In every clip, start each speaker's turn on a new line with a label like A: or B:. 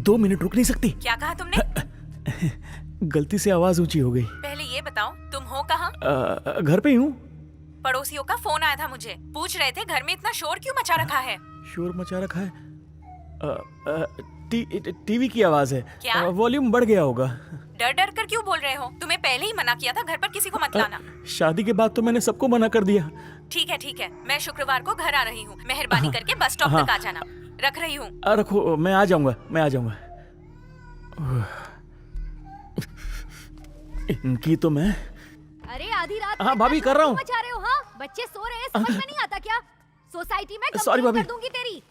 A: 2 minute रुक नहीं सकती?
B: क्या कहा तुमने?
A: गलती से आवाज ऊंची हो गई।
B: पहले ये बताओ तुम हो कहाँ?
A: घर पे ही हूँ।
B: पड़ोसियों का फोन आया था मुझे, पूछ रहे थे घर में इतना शोर क्यों मचा रखा है।
A: शोर मचा रखा है? टीवी की आवाज है।
B: क्या?
A: वॉल्यूम बढ़ गया होगा।
B: डर डर कर क्यों बोल रहे हो? तुम्हें पहले ही मना किया था घर पर किसी को मत लाना।
A: शादी के बाद तो मैंने सबको मना कर दिया।
B: ठीक है, मैं शुक्रवार को घर आ रही हूँ, मेहरबानी करके बस स्टॉप तक आ जाना। रख रही हूँ।
A: रखो, मैं आ जाऊंगा। इनकी तो मैं।
C: अरे आधी रात
A: हाँ भाभी, कर रहा हूँ।
C: मचा रहे हो? हाँ, बच्चे सो रहे हैं, समझ में नहीं आता क्या? सोसाइटी में
A: सॉरी भाभी।
C: कर दूंगी तेरी।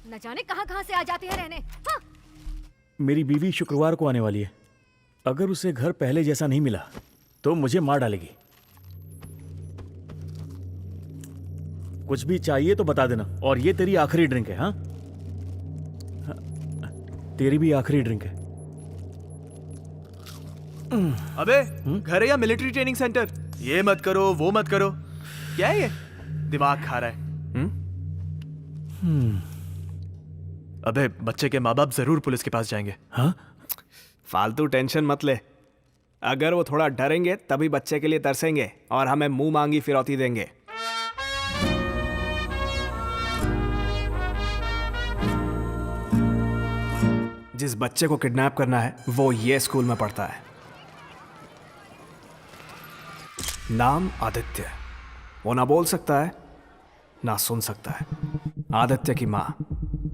C: न जाने कहाँ से आ जाते हैं रहने। हाँ।
A: मेरी बीवी शुक्रवार को आने वाली है। अगर उसे घर पहले जैसा नहीं मिला तो मुझे मार डालेगी। कुछ भी चाहिए तो बता देना। और ये तेरी आखिरी ड्रिंक है। हाँ, तेरी भी आखिरी ड्रिंक है।
D: अबे घर है या मिलिट्री ट्रेनिंग सेंटर? ये मत करो, वो मत करो, क्या है ये? दिमाग खा रहा है। अबे बच्चे के माँ बाप जरूर पुलिस के पास जाएंगे।
A: हाँ?
E: फालतू टेंशन मत ले। अगर वो थोड़ा डरेंगे तभी बच्चे के लिए तरसेंगे और हमें मुंह मांगी फिरौती देंगे। जिस बच्चे को किडनैप करना है वो ये स्कूल में पढ़ता है। नाम आदित्य। वो ना बोल सकता है ना सुन सकता है। आदित्य की माँ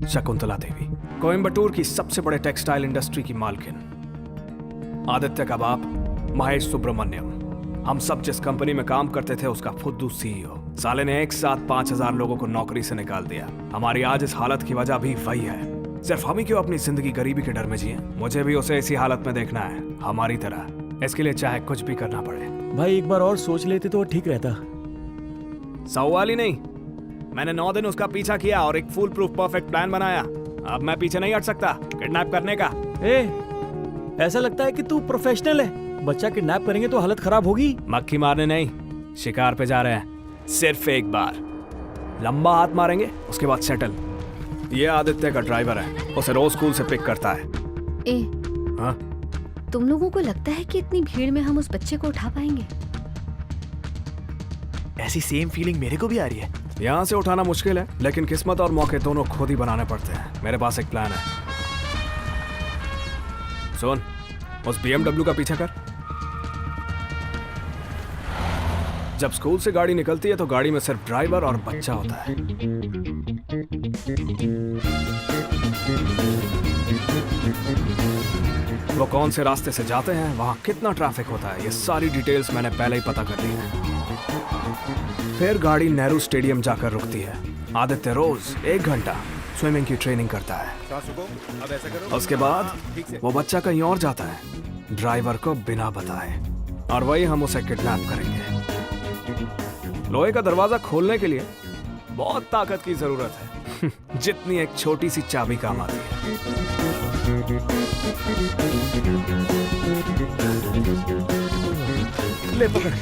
E: शकुंतला देवी, कोयम्बटूर की सबसे बड़े टेक्सटाइल इंडस्ट्री की मालकिन। आदित्य का बाप महेश सुब्रमण्यम। हम सब जिस कंपनी में काम करते थे उसका फुद्दू सीईओ। साले ने एक साथ 5,000 लोगों को नौकरी से निकाल दिया। हमारी आज इस हालत की वजह भी वही है। सिर्फ हम ही क्यों अपनी जिंदगी गरीबी के डर में जिए? मुझे भी उसे इसी हालत में देखना है, हमारी तरह। इसके लिए चाहे कुछ भी करना पड़े।
A: भाई एक बार और सोच लेते तो ठीक रहता।
E: सवाल ही नहीं। मैंने 9 दिन उसका पीछा किया और एक फुल प्रूफ परफेक्ट प्लान बनाया। अब मैं पीछे नहीं हट सकता किडनैप करने का।
A: ऐसा लगता है कि तू प्रोफेशनल है। बच्चा किडनैप करेंगे तो हालत खराब होगी।
E: मक्खी मारने नहीं, शिकार पे जा रहे हैं। सिर्फ एक बार लंबा हाथ मारेंगे, उसके बाद सेटल। ये आदित्य का ड्राइवर है, उसे रोज स्कूल से पिक करता है। हाँ?
C: तुम लोगों को लगता है कि इतनी भीड़ में हम उस बच्चे को उठा पाएंगे?
D: ऐसी सेम फीलिंग मेरे को भी आ रही है।
E: यहाँ से उठाना मुश्किल है, लेकिन किस्मत और मौके दोनों खुद ही बनाने पड़ते हैं। मेरे पास एक प्लान है। सुन, उस BMW का पीछा कर। जब स्कूल से गाड़ी निकलती है तो गाड़ी में सिर्फ ड्राइवर और बच्चा होता है। वो कौन से रास्ते से जाते हैं, वहां कितना ट्रैफिक होता है, ये सारी डिटेल्स मैंने पहले ही पता कर ली है। फिर गाड़ी नेहरू स्टेडियम जाकर रुकती है। आदित्य रोज 1 घंटा स्विमिंग की ट्रेनिंग करता है। उसके बाद वो बच्चा कहीं और जाता है, ड्राइवर को बिना बताए, और वही हम उसे किडनैप करेंगे। लोहे का दरवाजा खोलने के लिए बहुत ताकत की जरूरत है, जितनी एक छोटी सी चाबी काम आती है।
A: ले पकड़।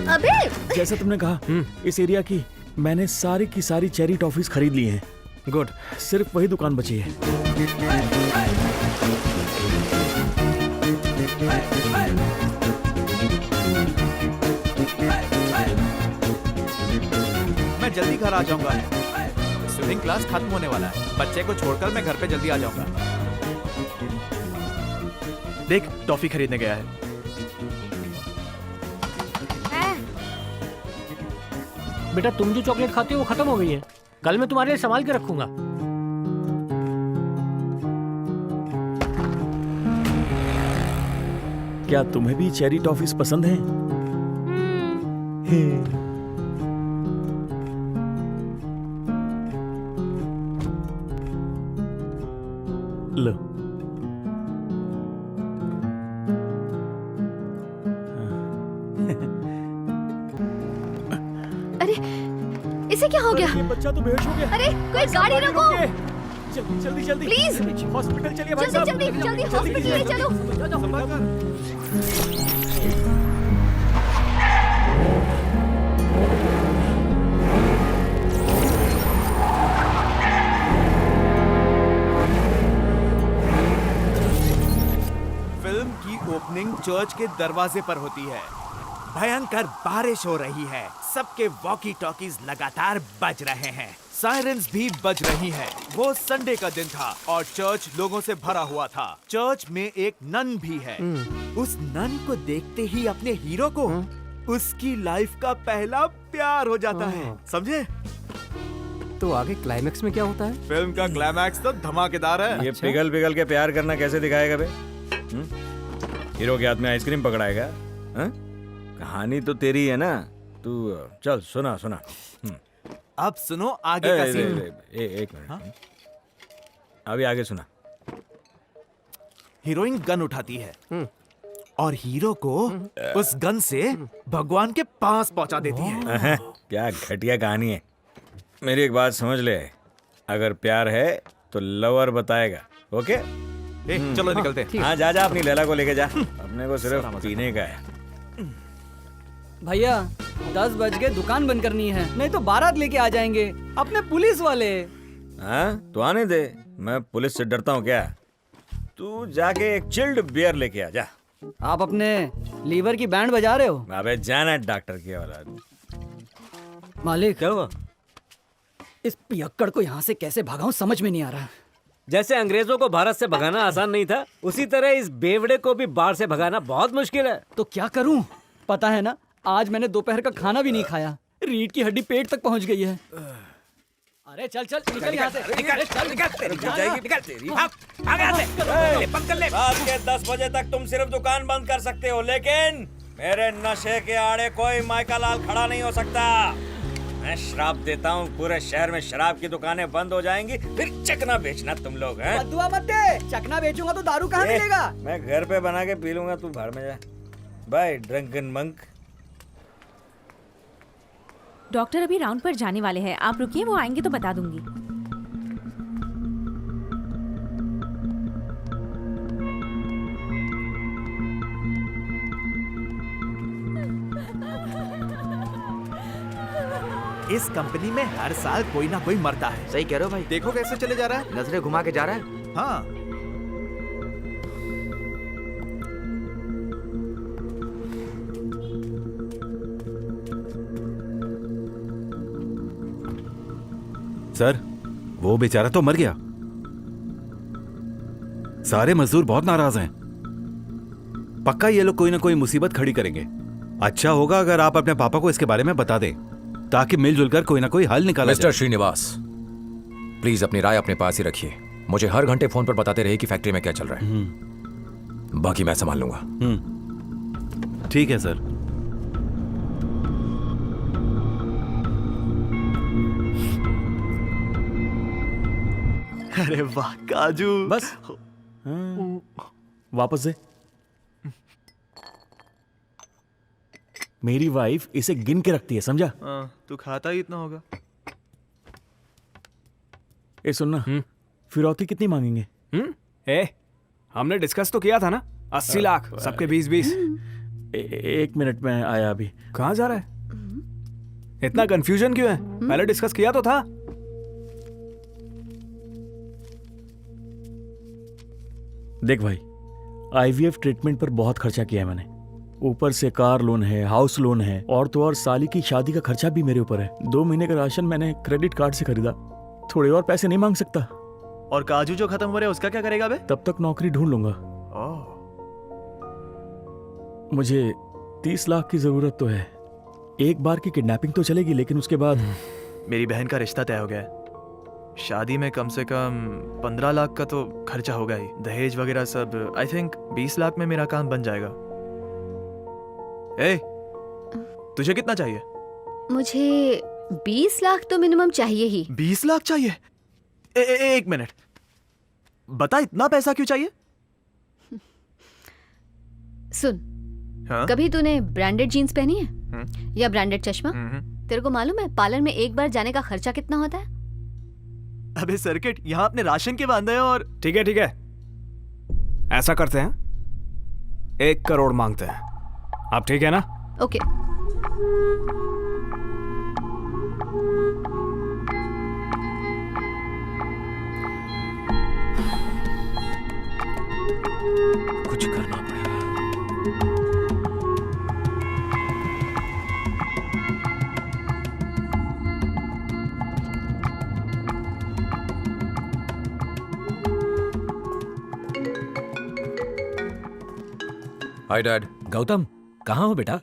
C: अबे!
A: जैसा तुमने कहा, इस एरिया की मैंने सारी की सारी चेरी टॉफीज खरीद ली हैं।
E: गुड।
A: सिर्फ वही दुकान बची है।
D: मैं जल्दी घर आ जाऊंगा। स्विमिंग क्लास खत्म होने वाला है। बच्चे को छोड़कर मैं घर पे जल्दी आ जाऊंगा। देख, टॉफी खरीदने गया है।
F: बेटा तुम जो चॉकलेट खाते हो वो खत्म हो गई है। कल मैं तुम्हारे लिए संभाल के रखूंगा।
A: क्या तुम्हें भी चेरी टॉफीज पसंद हैं? लो।
C: अरे इसे क्या हो गया?
A: ये बच्चा तो बेहोश हो गया।
C: अरे कोई गाड़ी रोको।
A: जल्दी जल्दी
C: प्लीज।
A: हॉस्पिटल चलिए भाई
C: जल्दी
A: साहब।
C: जल्दी जल्दी हॉस्पिटल ले चलो।
G: चर्च के दरवाजे पर होती है। भयंकर बारिश हो रही है, सबके वॉकी टॉकीज लगातार बज रहे हैं, सायरन्स भी बज रही हैं। वो संडे का दिन था और चर्च लोगों से भरा हुआ था। चर्च में एक नन भी है। उस नन को देखते ही अपने हीरो को उसकी लाइफ का पहला प्यार हो जाता है, समझे?
H: तो आगे क्लाइमेक्स में क्या होता है?
G: फिल्म का क्लाइमैक्स तो धमाकेदार है।
A: ये पिघल पिघल के प्यार करना कैसे दिखाएगा बे? हीरो के हाथ में आइसक्रीम पकड़ाएगा? हाँ? कहानी तो तेरी है ना, तू चल सुना सुना।
G: अब सुनो आगे का सीन।
A: एक मिनट, अभी आगे सुना।
G: हीरोइन गन उठाती है और हीरो को उस गन से भगवान के पास पहुंचा देती है।
A: क्या घटिया कहानी है। मेरी एक बात समझ ले, अगर प्यार है तो लवर बताएगा, ओके?
G: चलो निकलते।
A: हाँ जा जा, अपनी लैला को लेके जा, अपने को सिर्फ पीने का है।
I: भैया 10 बज के दुकान बंद करनी है, नहीं तो बारात लेके आ जाएंगे अपने पुलिस वाले।
A: हाँ तो आने दे, मैं पुलिस से डरता हूँ क्या? तू जाके एक चिल्ड बियर लेके आ जा।
I: आप अपने लीवर की बैंड बजा रहे हो?
A: अबे जाना है डॉक्टर की औलाद।
I: मालिक क्या हुआ? इस पियक्कड़ को यहाँ से कैसे भगाऊं समझ में नहीं आ रहा।
F: जैसे अंग्रेजों को भारत से भगाना आसान नहीं था, उसी तरह इस बेवड़े को भी बाहर से भगाना बहुत मुश्किल है।
I: तो क्या करूं? पता है ना, आज मैंने दोपहर का खाना भी नहीं खाया, रीढ़ की हड्डी पेट तक पहुंच गई है। अरे चल चल निकल यहाँ से,
A: निकल तेरी जाएगी, निकल तेरी। भाग यहाँ से, पकड़ ले। रात के 10 बजे तक तुम सिर्फ दुकान बंद कर सकते हो, लेकिन मेरे नशे के आड़े कोई माइका लाल खड़ा नहीं हो सकता। मैं श्राप देता हूँ, पूरे शहर में शराब की दुकानें बंद हो जाएंगी, फिर चकना बेचना तुम लोग हैं।
I: बद्दुआ मत दे, चकना बेचूंगा तो दारू कहाँ मिलेगा?
A: मैं घर पे बना के पी लूंगा, तू भाड़ में जा। Bye drunken monk.
B: डॉक्टर अभी राउंड पर जाने वाले हैं, आप रुकिए, वो आएंगे तो बता दूंगी।
G: इस कंपनी में हर साल कोई ना कोई मरता है।
H: सही कह रहे हो भाई,
G: देखो कैसे चले जा रहा है।
H: नजरें घुमा के जा रहा है।
G: हाँ
J: सर, वो बेचारा तो मर गया। सारे मजदूर बहुत नाराज हैं। पक्का ये लोग कोई ना कोई मुसीबत खड़ी करेंगे। अच्छा होगा अगर आप अपने पापा को इसके बारे में बता दें, ताकि मिलजुल कर कोई ना कोई हल निकाला
K: मिस्टर श्रीनिवास, प्लीज अपनी राय अपने पास ही रखिए। मुझे हर घंटे फोन पर बताते रहिए कि फैक्ट्री में क्या चल रहा है। बाकी मैं संभाल लूंगा।
J: ठीक है सर।
D: अरे वाह काजू,
A: बस वापस दे। मेरी वाइफ इसे गिन के रखती है, समझा?
D: तू खाता ही इतना होगा।
A: ए सुनना, फिरौती कितनी मांगेंगे?
E: हमने डिस्कस तो किया था ना, 80 लाख सबके 20-20।
A: एक मिनट में आया अभी।
E: कहाँ जा रहा है? इतना कंफ्यूजन क्यों है? पहले डिस्कस किया तो था।
A: देख भाई, आईवीएफ ट्रीटमेंट पर बहुत खर्चा किया है मैंने। ऊपर से कार लोन है, हाउस लोन है, और तो और साली की शादी का खर्चा भी मेरे ऊपर है। 2 महीने का राशन मैंने क्रेडिट कार्ड से खरीदा। थोड़े और पैसे नहीं मांग सकता?
D: और काजू जो खत्म हो रहा है उसका क्या करेगा बे?
A: तब तक नौकरी ढूंढ लूंगा। मुझे 30 लाख की जरूरत तो है। एक बार की किडनैपिंग तो चलेगी, लेकिन उसके बाद
D: मेरी बहन का रिश्ता तय हो गया है। शादी में कम से कम 15 लाख का तो खर्चा होगा ही, दहेज वगैरह सब। आई थिंक 20 लाख में मेरा काम बन जाएगा। ए, तुझे कितना चाहिए?
C: मुझे 20 लाख तो मिनिमम चाहिए ही।
D: 20 लाख चाहिए? एक मिनट, बता इतना पैसा क्यों चाहिए?
C: सुन,
D: हाँ?
C: कभी तूने ब्रांडेड जीन्स पहनी है या ब्रांडेड चश्मा? तेरे को मालूम है पार्लर में एक बार जाने का खर्चा कितना होता है?
D: अबे सर्किट, यहाँ अपने राशन के बांधे हैं। और
E: ठीक है, ऐसा करते हैं, 1 करोड़ मांगते हैं। अब ठीक है ना?
C: ओके।
K: कुछ करना पड़ेगा। Hi dad.
F: गौतम, कहाँ हो बेटा?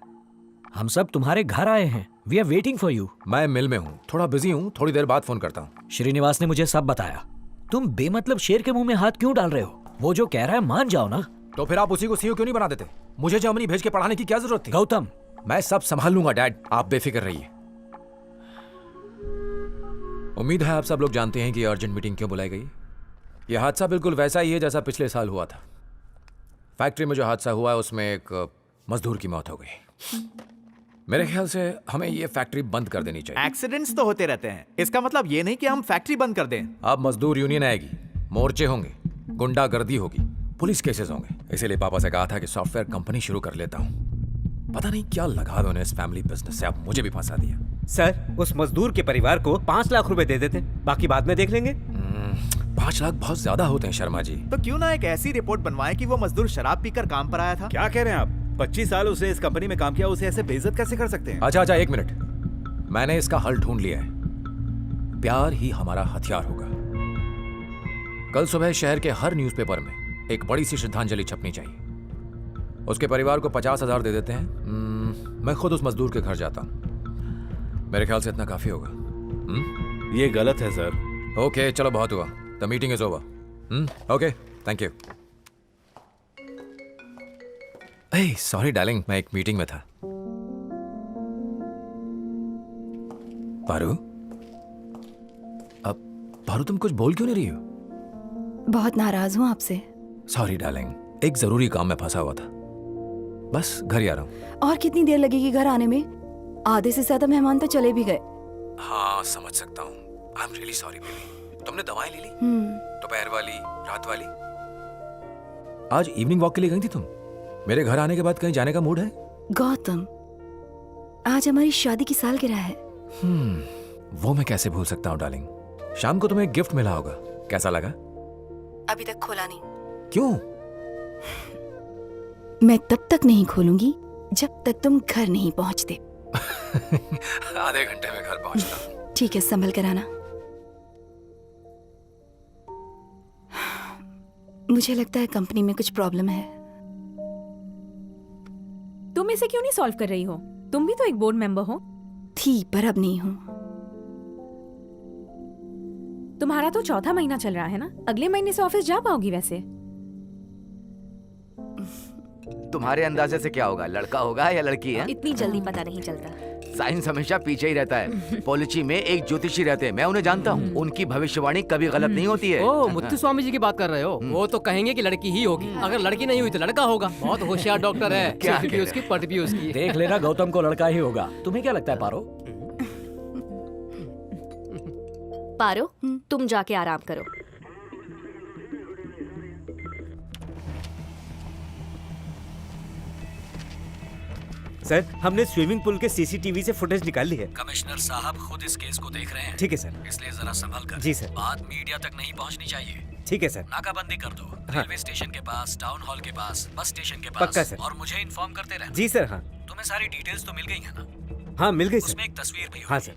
F: हम सब तुम्हारे घर आए हैं। We are waiting for you.
K: मैं मिल में हूँ, थोड़ा बिजी हूँ, थोड़ी देर बाद फोन करता हूँ।
F: श्रीनिवास ने मुझे सब बताया। तुम बेमतलब शेर के मुंह में हाथ क्यों डाल रहे हो? वो जो कह रहा है मान जाओ ना।
K: तो फिर आप उसी को सीईओ क्यों नहीं बना देते? मुझे जर्मनी भेज के पढ़ाने की क्या जरूरत थी?
F: गौतम,
K: मैं सब संभाल लूंगा डैड, आप बेफिक्र रहिए। उम्मीद है आप सब लोग जानते हैं कि अर्जेंट मीटिंग क्यों बुलाई गई। यह हादसा बिल्कुल वैसा ही है जैसा पिछले साल हुआ था। फैक्ट्री में जो हादसा हुआ है उसमें एक मजदूर की मौत हो गई। मेरे ख्याल से हमें ये फैक्ट्री बंद कर देनी चाहिए।
G: एक्सीडेंट्स तो होते रहते हैं, इसका मतलब ये नहीं कि हम फैक्ट्री बंद कर दें।
K: अब मजदूर यूनियन आएगी, मोर्चे होंगे, गुंडागर्दी होगी, पुलिस केसेस होंगे। इसीलिए पापा से कहा था कि सॉफ्टवेयर कंपनी शुरू कर लेता हूँ। पता नहीं क्या लगा दो इस फैमिली बिजनेस से, अब मुझे भी फंसा दिया।
F: सर, उस मजदूर के परिवार को 5 लाख रुपए दे देते, बाकी बाद में देख लेंगे।
K: 5 लाख बहुत ज्यादा होते हैं शर्मा जी।
G: तो क्यों ना एक ऐसी रिपोर्ट बनवाएं कि वो मजदूर शराब पीकर काम पर आया था।
J: क्या कह रहे हैं आप? 25 साल उसने इस कंपनी में काम किया, उसे ऐसे बेइज्जत कैसे कर सकते हैं?
K: अच्छा 1 मिनट, मैंने इसका हल ढूंढ लिया है। प्यार ही हमारा हथियार होगा। कल सुबह शहर के हर न्यूज़पेपर में एक बड़ी सी श्रद्धांजलि छपनी चाहिए। उसके परिवार को 50,000 दे देते हैं। मैं खुद उस मजदूर के घर जाता हूँ। मेरे ख्याल से इतना काफी होगा।
J: ये गलत है सर।
K: ओके चलो, बहुत हुआ। The meeting is over. Okay, thank you. Sorry darling, मैं एक मीटिंग में था। पारू, अब पारू तुम कुछ बोल क्यों नहीं रही हो?
L: बहुत नाराज हूँ आपसे।
K: सॉरी डार्लिंग, एक जरूरी काम में फंसा हुआ था, बस घर ही आ रहा हूँ।
L: और कितनी देर लगेगी घर आने में? आधे से ज्यादा मेहमान तो चले भी गए।
K: हाँ समझ सकता हूँ। I am really sorry baby. तुमने दवाएं ले ली? दोपहर वाली, रात वाली? आज इवनिंग वॉक के लिए गई थी तुम? मेरे घर आने के बाद कहीं जाने का मूड है?
L: गौतम, आज हमारी शादी की सालगिरह है।
K: वो मैं कैसे भूल सकता हूँ डार्लिंग। शाम को तुम्हें गिफ्ट मिला होगा, कैसा लगा?
L: अभी तक खोला नहीं।
K: क्यों?
L: मैं तब तक नहीं खोलूंगी जब तक तुम घर नहीं पहुंचते।
K: आधे घंटे में घर पहुंचता हूँ।
L: ठीक है, संभल कर आना। मुझे लगता है कंपनी में कुछ प्रॉब्लम है।
B: तुम इसे क्यों नहीं सॉल्व कर रही हो? तुम भी तो एक बोर्ड मेंबर हो।
L: थी पर अब नहीं हूँ।
B: तुम्हारा तो 4था महीना चल रहा है ना, अगले महीने से ऑफिस जा पाओगी वैसे?
M: तुम्हारे अंदाजे से क्या होगा, लड़का होगा या लड़की है?
B: इतनी जल्दी पता नहीं चलता।
M: साइंस हमेशा पीछे ही रहता है। पॉलिची में एक ज्योतिषी रहते हैं, मैं उन्हें जानता हूँ। उनकी भविष्यवाणी कभी गलत नहीं होती है।
H: ओ, मुत्तु स्वामी जी की बात कर रहे हो? वो तो कहेंगे कि लड़की ही होगी, अगर लड़की नहीं हुई तो लड़का होगा। बहुत होशियार डॉक्टर है।
M: क्या
H: चिट भी उसकी, पट भी उसकी।
F: देख लेना, गौतम को लड़का ही होगा। तुम्हें क्या लगता है पारो?
C: पारो, तुम जाके आराम करो।
F: सर, हमने स्विमिंग पूल के सीसीटीवी से फुटेज निकाल ली है।
N: कमिश्नर साहब खुद इस केस को देख रहे हैं।
F: ठीक है सर।
N: इसलिए जरा संभल कर।
F: जी सर।
N: बात मीडिया तक नहीं पहुंचनी चाहिए।
F: ठीक है सर।
N: नाकाबंदी कर दो। रेलवे स्टेशन के पास, टाउन हॉल के पास, बस स्टेशन के पास।
F: पक्का सर।
N: और मुझे इन्फॉर्म करते रहना।
F: जी सर। हाँ,
N: तुम्हें सारी डिटेल्स तो मिल गई है ना?
F: हाँ मिल गई सर।
N: उसमें एक तस्वीर भी।
F: हाँ सर।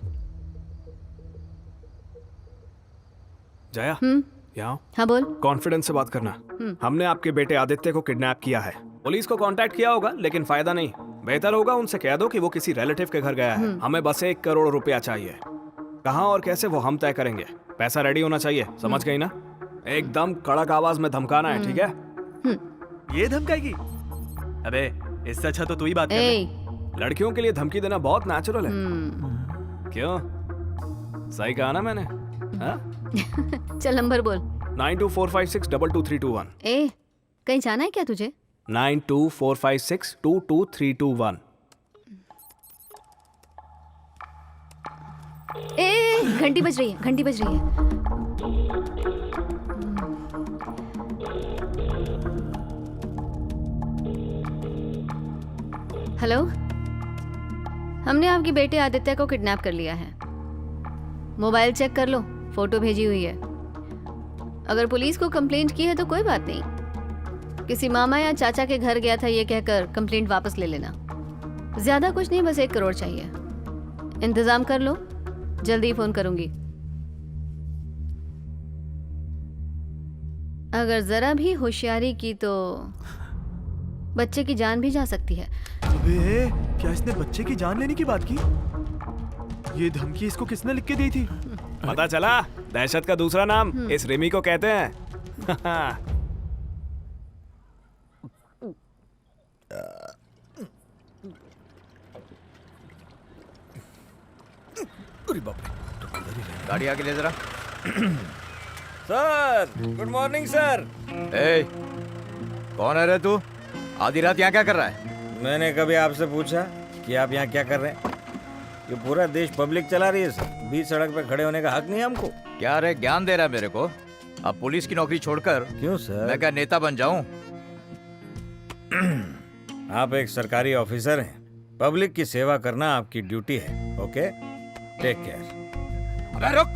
E: जया, यहाँ
C: हाँ बोल।
E: कॉन्फिडेंस से बात करना। हमने आपके बेटे आदित्य को किडनैप किया है। पुलिस को कांटेक्ट किया होगा लेकिन फायदा नहीं। बेहतर होगा उनसे कह दो कि वो किसी रिलेटिव के घर गया है। हमें बस 1 करोड़ रुपया चाहिए। कहाँ और कैसे वो हम तय करेंगे। पैसा रेडी होना चाहिए, समझ गई ना? एकदम कड़क आवाज में धमकाना है, ठीक है?
D: ये धमकाएगी? अबे इससे अच्छा तो तू ही बात कर ले।
E: लड़कियों के लिए धमकी देना बहुत नेचुरल है। क्यों, सही कहा ना मैंने?
C: चल नंबर बोल।
E: 9245622321।
C: ए, कहीं जाना है क्या तुझे?
E: 9245622321।
C: ए, घंटी बज रही है, घंटी बज रही है। हेलो, हमने आपके बेटे आदित्य को किडनैप कर लिया है। मोबाइल चेक कर लो, फोटो भेजी हुई है। अगर पुलिस को कंप्लेंट की है तो कोई बात नहीं, किसी मामा या चाचा के घर गया था ये कहकर कंप्लेंट वापस ले लेना। ज्यादा कुछ नहीं, बस 1 करोड़ चाहिए। इंतजाम कर लो, जल्दी फोन करूंगी। अगर जरा भी होशियारी की तो बच्चे की जान भी जा सकती है।
D: अबे, क्या इसने बच्चे की जान लेने की बात की? ये धमकी इसको किसने लिख के दी थी?
E: पता चला, दहशत का दूसरा नाम इस रिमी को कहते हैं।
M: गाड़ी आगे ले जरा।
A: Sir, good morning sir.
M: ए, कौन है रे तू? आधी रात यहाँ क्या कर रहा है?
A: मैंने कभी आपसे पूछा कि आप यहाँ क्या कर रहे हैं? ये पूरा देश पब्लिक चला रही है सर, बीच सड़क पे खड़े होने का हक नहीं है हमको।
M: क्या रे, ज्ञान दे रहा है मेरे को? अब पुलिस की नौकरी छोड़कर
A: क्यों सर?
M: मैं क्या नेता बन जाऊं?
A: आप एक सरकारी ऑफिसर हैं, पब्लिक की सेवा करना आपकी ड्यूटी है। Okay, take care.
M: अबे रुक!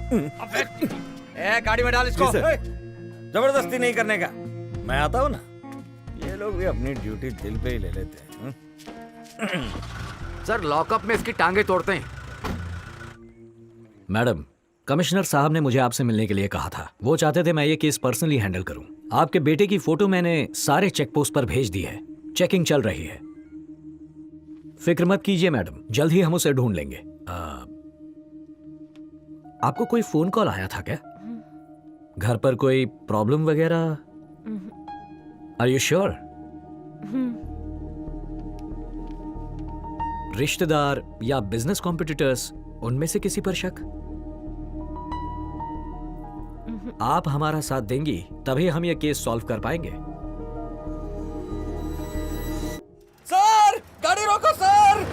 M: ए, गाड़ी में डाल इसको।
A: जबरदस्ती नहीं करने का, मैं आता हूँ ना। ये लोग भी अपनी ड्यूटी दिल पे ही ले लेते हैं।
M: सर, लॉकअप में इसकी टांगे तोड़ते हैं।
N: मैडम, कमिश्नर साहब ने मुझे आपसे मिलने के लिए कहा था। वो चाहते थे मैं ये केस पर्सनली हैंडल करूं। आपके बेटे की फोटो मैंने सारे चेक पोस्ट पर भेज दी है, चेकिंग चल रही है। फिक्र मत कीजिए मैडम, जल्द ही हम उसे ढूंढ लेंगे। आपको कोई फोन कॉल आया था क्या? घर पर कोई प्रॉब्लम वगैरह? Are you sure? रिश्तेदार या बिजनेस कॉम्पिटिटर्स, उनमें से किसी पर शक? आप हमारा साथ देंगी तभी हम ये केस सॉल्व कर पाएंगे।
A: सर, गाड़ी रोको सर।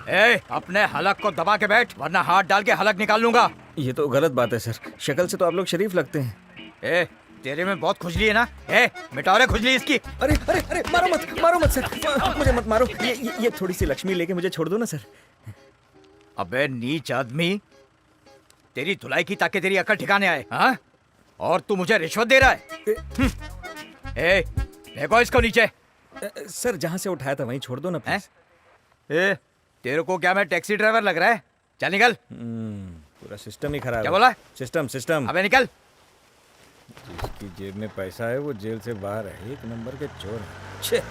M: ए, अपने हलक को दबा के बैठ, वरना हाथ डाल के हलक निकाल लूंगा।
A: ये तो गलत बात है सर, शक्ल से तो आप लोग शरीफ लगते हैं।
M: ए, तेरे में बहुत खुजली है ना? ए, मिटाओ रे खुजली इसकी।
A: अरे अरे अरे, मारो मत सर, मुझे मत मारो। ये थोड़ी सी लक्ष्मी लेके मुझे छोड़ दो ना सर।
M: अबे नीच आदमी, तेरी धुलाई की ताकि तेरी अकल ठिकाने आए, हाँ? और तू मुझे रिश्वत दे रहा है? ए, देखो इसको नीचे।
A: सर, जहाँ से उठाया था वहीं छोड़ दो ना प्लीज।
M: ए, तेरे को क्या मैं टैक्सी ड्राइवर लग रहा है? चल निकल।
A: पूरा सिस्टम ही खराब।
M: क्या बोला?
A: सिस्टम।
M: अबे निकल।
A: जिसकी जेब में पैसा है वो जेल से बाहर है, 1 नंबर के चोर है। छे।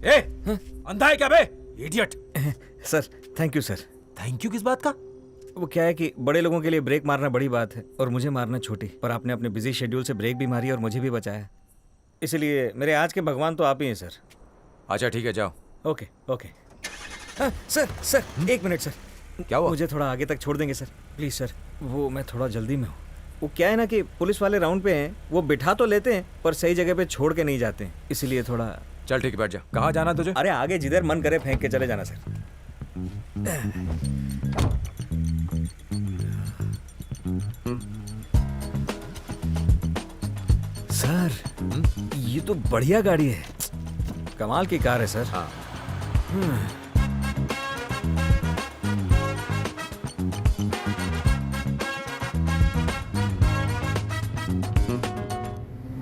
K: ए, अंधा है क्या बे? Idiot.
A: Sir, thank you sir.
K: Thank you किस बात का?
A: वो क्या है कि बड़े लोगों के लिए ब्रेक मारना बड़ी बात है और मुझे मारना छोटी, पर आपने अपने बिजी शेड्यूल से ब्रेक भी मारी और मुझे भी बचाया, इसलिए मेरे आज के भगवान तो आप ही हैं सर।
K: अच्छा ठीक है, जाओ।
A: Okay okay. Sir 1 minute sir.
K: क्या हुआ?
A: मुझे थोड़ा आगे तक छोड़ देंगे सर, प्लीज सर। वो मैं थोड़ा जल्दी में हूँ। वो क्या है ना कि पुलिस वाले राउंड पे हैं, वो बिठा तो लेते हैं पर सही जगह पे छोड़ के नहीं जाते हैं, इसलिए थोड़ा।
K: चल ठीक है, बैठ जा। कहाँ जाना तुझे?
A: अरे आगे जिधर मन करे फेंक के चले जाना सर। सर, ये तो बढ़िया गाड़ी है, कमाल की कार है सर।
K: हाँ।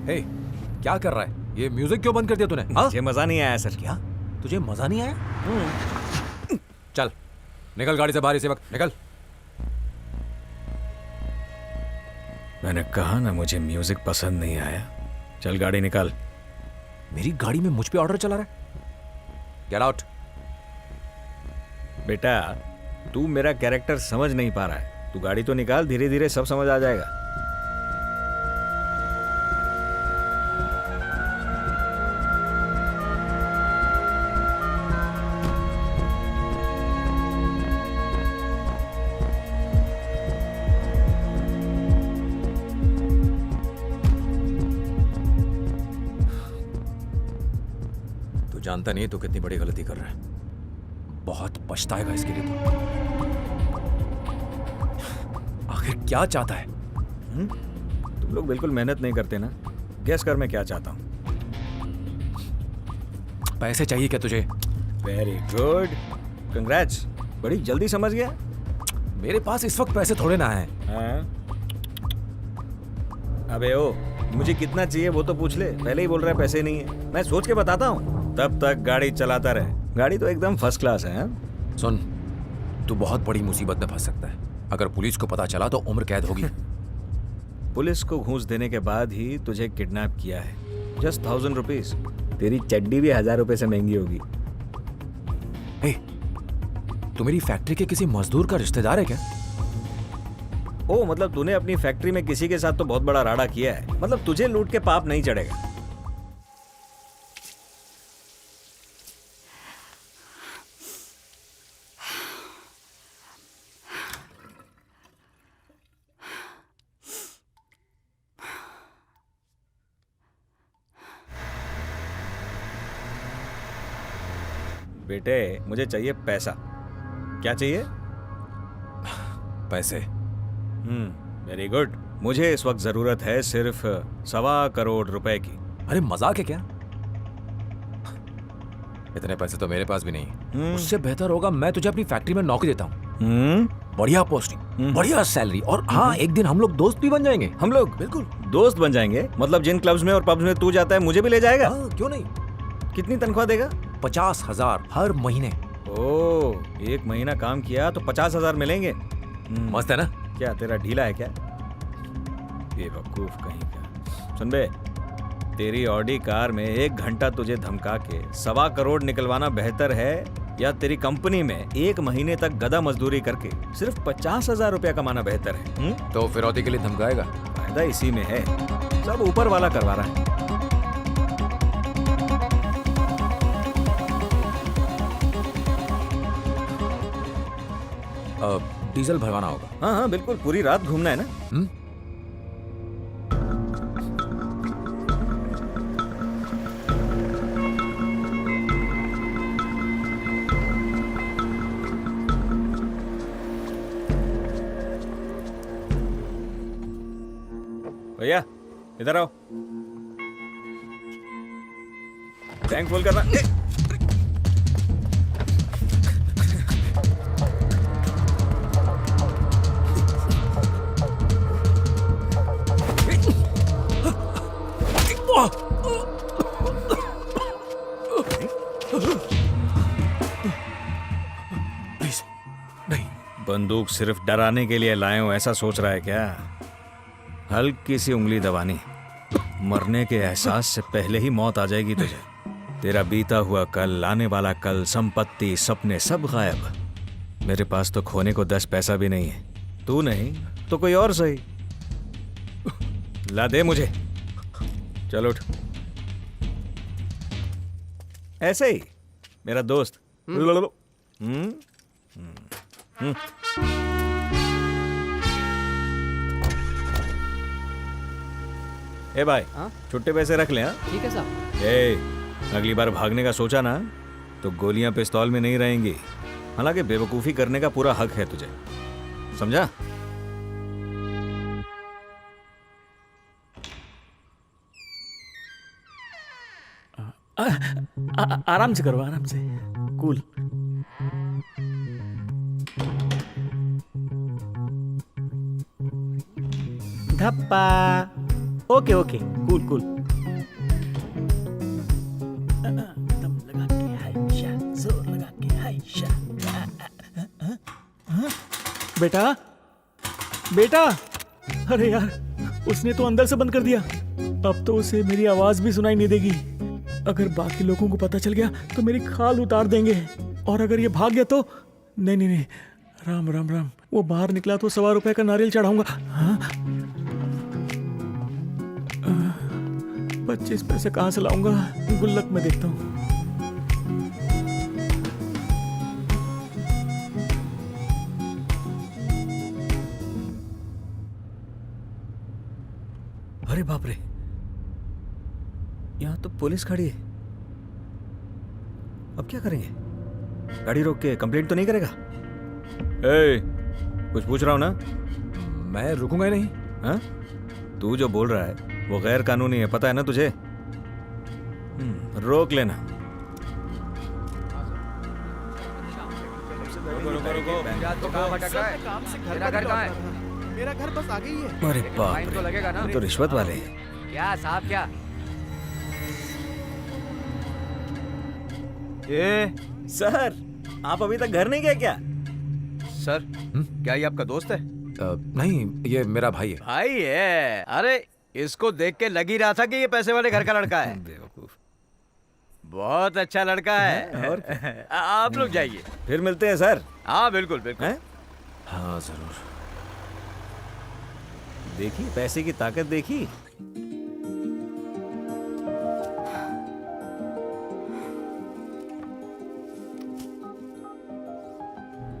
K: हे, क्या कर रहा है? ये म्यूजिक क्यों बंद कर दिया तूने?
A: मुझे मजा नहीं आया सर।
K: क्या? तुझे मजा नहीं आया? चल निकल गाड़ी से बाहर इसी वक्त, निकल।
A: मैंने कहा ना मुझे म्यूजिक पसंद नहीं आया। चल गाड़ी निकाल।
K: मेरी गाड़ी में मुझ पे ऑर्डर चला रहा है? Get out.
A: बेटा, तू मेरा कैरेक्टर समझ नहीं पा रहा है। तू गाड़ी तो निकाल, धीरे धीरे सब समझ आ जाएगा।
K: जानता नहीं तू कितनी बड़ी गलती कर रहा है। बहुत पछताएगा इसके लिए तू। आखिर क्या चाहता है?
E: तुम लोग बिल्कुल मेहनत नहीं करते ना। गेस कर मैं क्या चाहता हूँ।
K: पैसे चाहिए क्या तुझे?
E: वेरी गुड, कंग्रेट्स, बड़ी जल्दी समझ गया।
K: मेरे पास इस वक्त पैसे थोड़े ना है।
E: अबे ओ, मुझे कितना चाहिए वो तो पूछ ले। पहले ही बोल रहा है पैसे नहीं है। मैं सोच के बताता हूँ, तब तक गाड़ी चलाता रहे। गाड़ी तो एकदम फर्स्ट क्लास है।
K: सुन, तू बहुत बड़ी मुसीबत में फंस सकता है। अगर पुलिस को पता चला तो उम्र कैद होगी।
E: पुलिस को घूस देने के बाद ही तुझे किडनैप किया है। Just 1000 rupees. तेरी चड्डी भी 1000 रुपए से महंगी होगी।
K: तू मेरी फैक्ट्री के किसी मजदूर का रिश्तेदार है क्या?
E: ओ, मतलब तूने अपनी फैक्ट्री में किसी के साथ तो बहुत बड़ा राड़ा किया है। मतलब तुझे लूट के पाप नहीं चढ़ेगा। बेटे, मुझे चाहिए पैसा। क्या चाहिए?
K: पैसे।
E: Very good. मुझे इस वक्त जरूरत है सिर्फ 1.25 करोड़ रुपए की।
K: अरे मजाक है क्या? इतने पैसे तो मेरे पास भी नहीं। उससे बेहतर होगा मैं तुझे अपनी फैक्ट्री में नौकरी देता हूँ। बढ़िया पोस्टिंग, बढ़िया सैलरी, और हाँ, एक दिन हम लोग दोस्त भी बन जाएंगे।
E: हम लोग बिल्कुल दोस्त बन जाएंगे। मतलब जिन क्लब्स में और पब्स में तू जाता है मुझे भी ले जाएगा?
K: क्यों नहीं।
E: कितनी तनख्वाह देगा?
K: 50,000 हर महीने।
E: ओ, 1 महीना काम किया तो 50,000 मिलेंगे।
K: मस्त है ना?
E: क्या तेरा ढीला है क्या? बेवकूफ कहीं का। सुन बे, तेरी ऑडी कार में 1 घंटा तुझे धमका के 1.25 करोड़ निकलवाना बेहतर है, या तेरी कंपनी में 1 महीने तक गधा मजदूरी करके सिर्फ 50,000 रुपया कमाना बेहतर है?
K: तो फिरौती के लिए धमकाएगा?
E: फायदा इसी में है, सब ऊपर वाला करवा रहा है।
K: डीजल भरवाना होगा।
E: हाँ हाँ बिल्कुल, पूरी रात घूमना है ना। भैया इधर आओ, टैंक फुल करना।
K: प्लीज नहीं।
E: बंदूक सिर्फ डराने के लिए लाए हो ऐसा सोच रहा है क्या? हल्की सी उंगली दबानी, मरने के एहसास से पहले ही मौत आ जाएगी तुझे। तेरा बीता हुआ कल, आने वाला कल, संपत्ति, सपने सब गायब। मेरे पास तो खोने को 10 पैसा भी नहीं है। तू नहीं तो कोई और सही। ला दे मुझे। चल उठ। ऐसे ही मेरा दोस्त। ए भाई, छुट्टे पैसे रख ले।
H: ठीक है साहब।
E: ए, अगली बार भागने का सोचा ना तो गोलियां पिस्तौल में नहीं रहेंगी। हालांकि बेवकूफी करने का पूरा हक है तुझे, समझा?
O: आराम से करो, आराम से, कूल। धप्पा। Okay okay, cool cool. दम लगा के हाय, जोर लगा के हाय। बेटा, बेटा, अरे यार, उसने तो अंदर से बंद कर दिया। अब तो उसे मेरी आवाज भी सुनाई नहीं देगी। अगर बाकी लोगों को पता चल गया तो मेरी खाल उतार देंगे, और अगर ये भाग गया तो नहीं नहीं नहीं, राम राम राम। वो बाहर निकला तो 1.25 रुपए का नारियल चढ़ाऊंगा। 25 पैसे कहाँ से लाऊंगा? गुल्लक में देखता हूँ।
E: अरे बाप रे, यहाँ तो पुलिस खड़ी है।
A: अब क्या करेंगे? गाड़ी रोक के कंप्लेंट तो नहीं करेगा? ए, कुछ पूछ रहा हूँ ना?
K: मैं रुकूंगा ही नहीं।
A: हाँ? तू जो बोल रहा है वो गैर कानूनी है, पता है ना तुझे? रोक लेना।
G: मेरा घर बस आगे ही है।
A: अरे बाप रे, तो रिश्वत वाले हैं।
F: क्या साहब क्या?
A: सर, आप अभी तक घर नहीं गए क्या?
M: सर, क्या ये आपका दोस्त है?
K: नहीं, ये मेरा भाई है।
M: भाई है? अरे इसको देख के लग ही रहा था कि ये पैसे वाले घर का लड़का है।
A: बेवकूफ।
M: बहुत अच्छा लड़का है।
A: और
M: आप लोग जाइए,
A: फिर मिलते हैं सर।
M: हाँ बिल्कुल बिल्कुल।
K: हाँ जरूर।
A: देखी पैसे की ताकत देखी।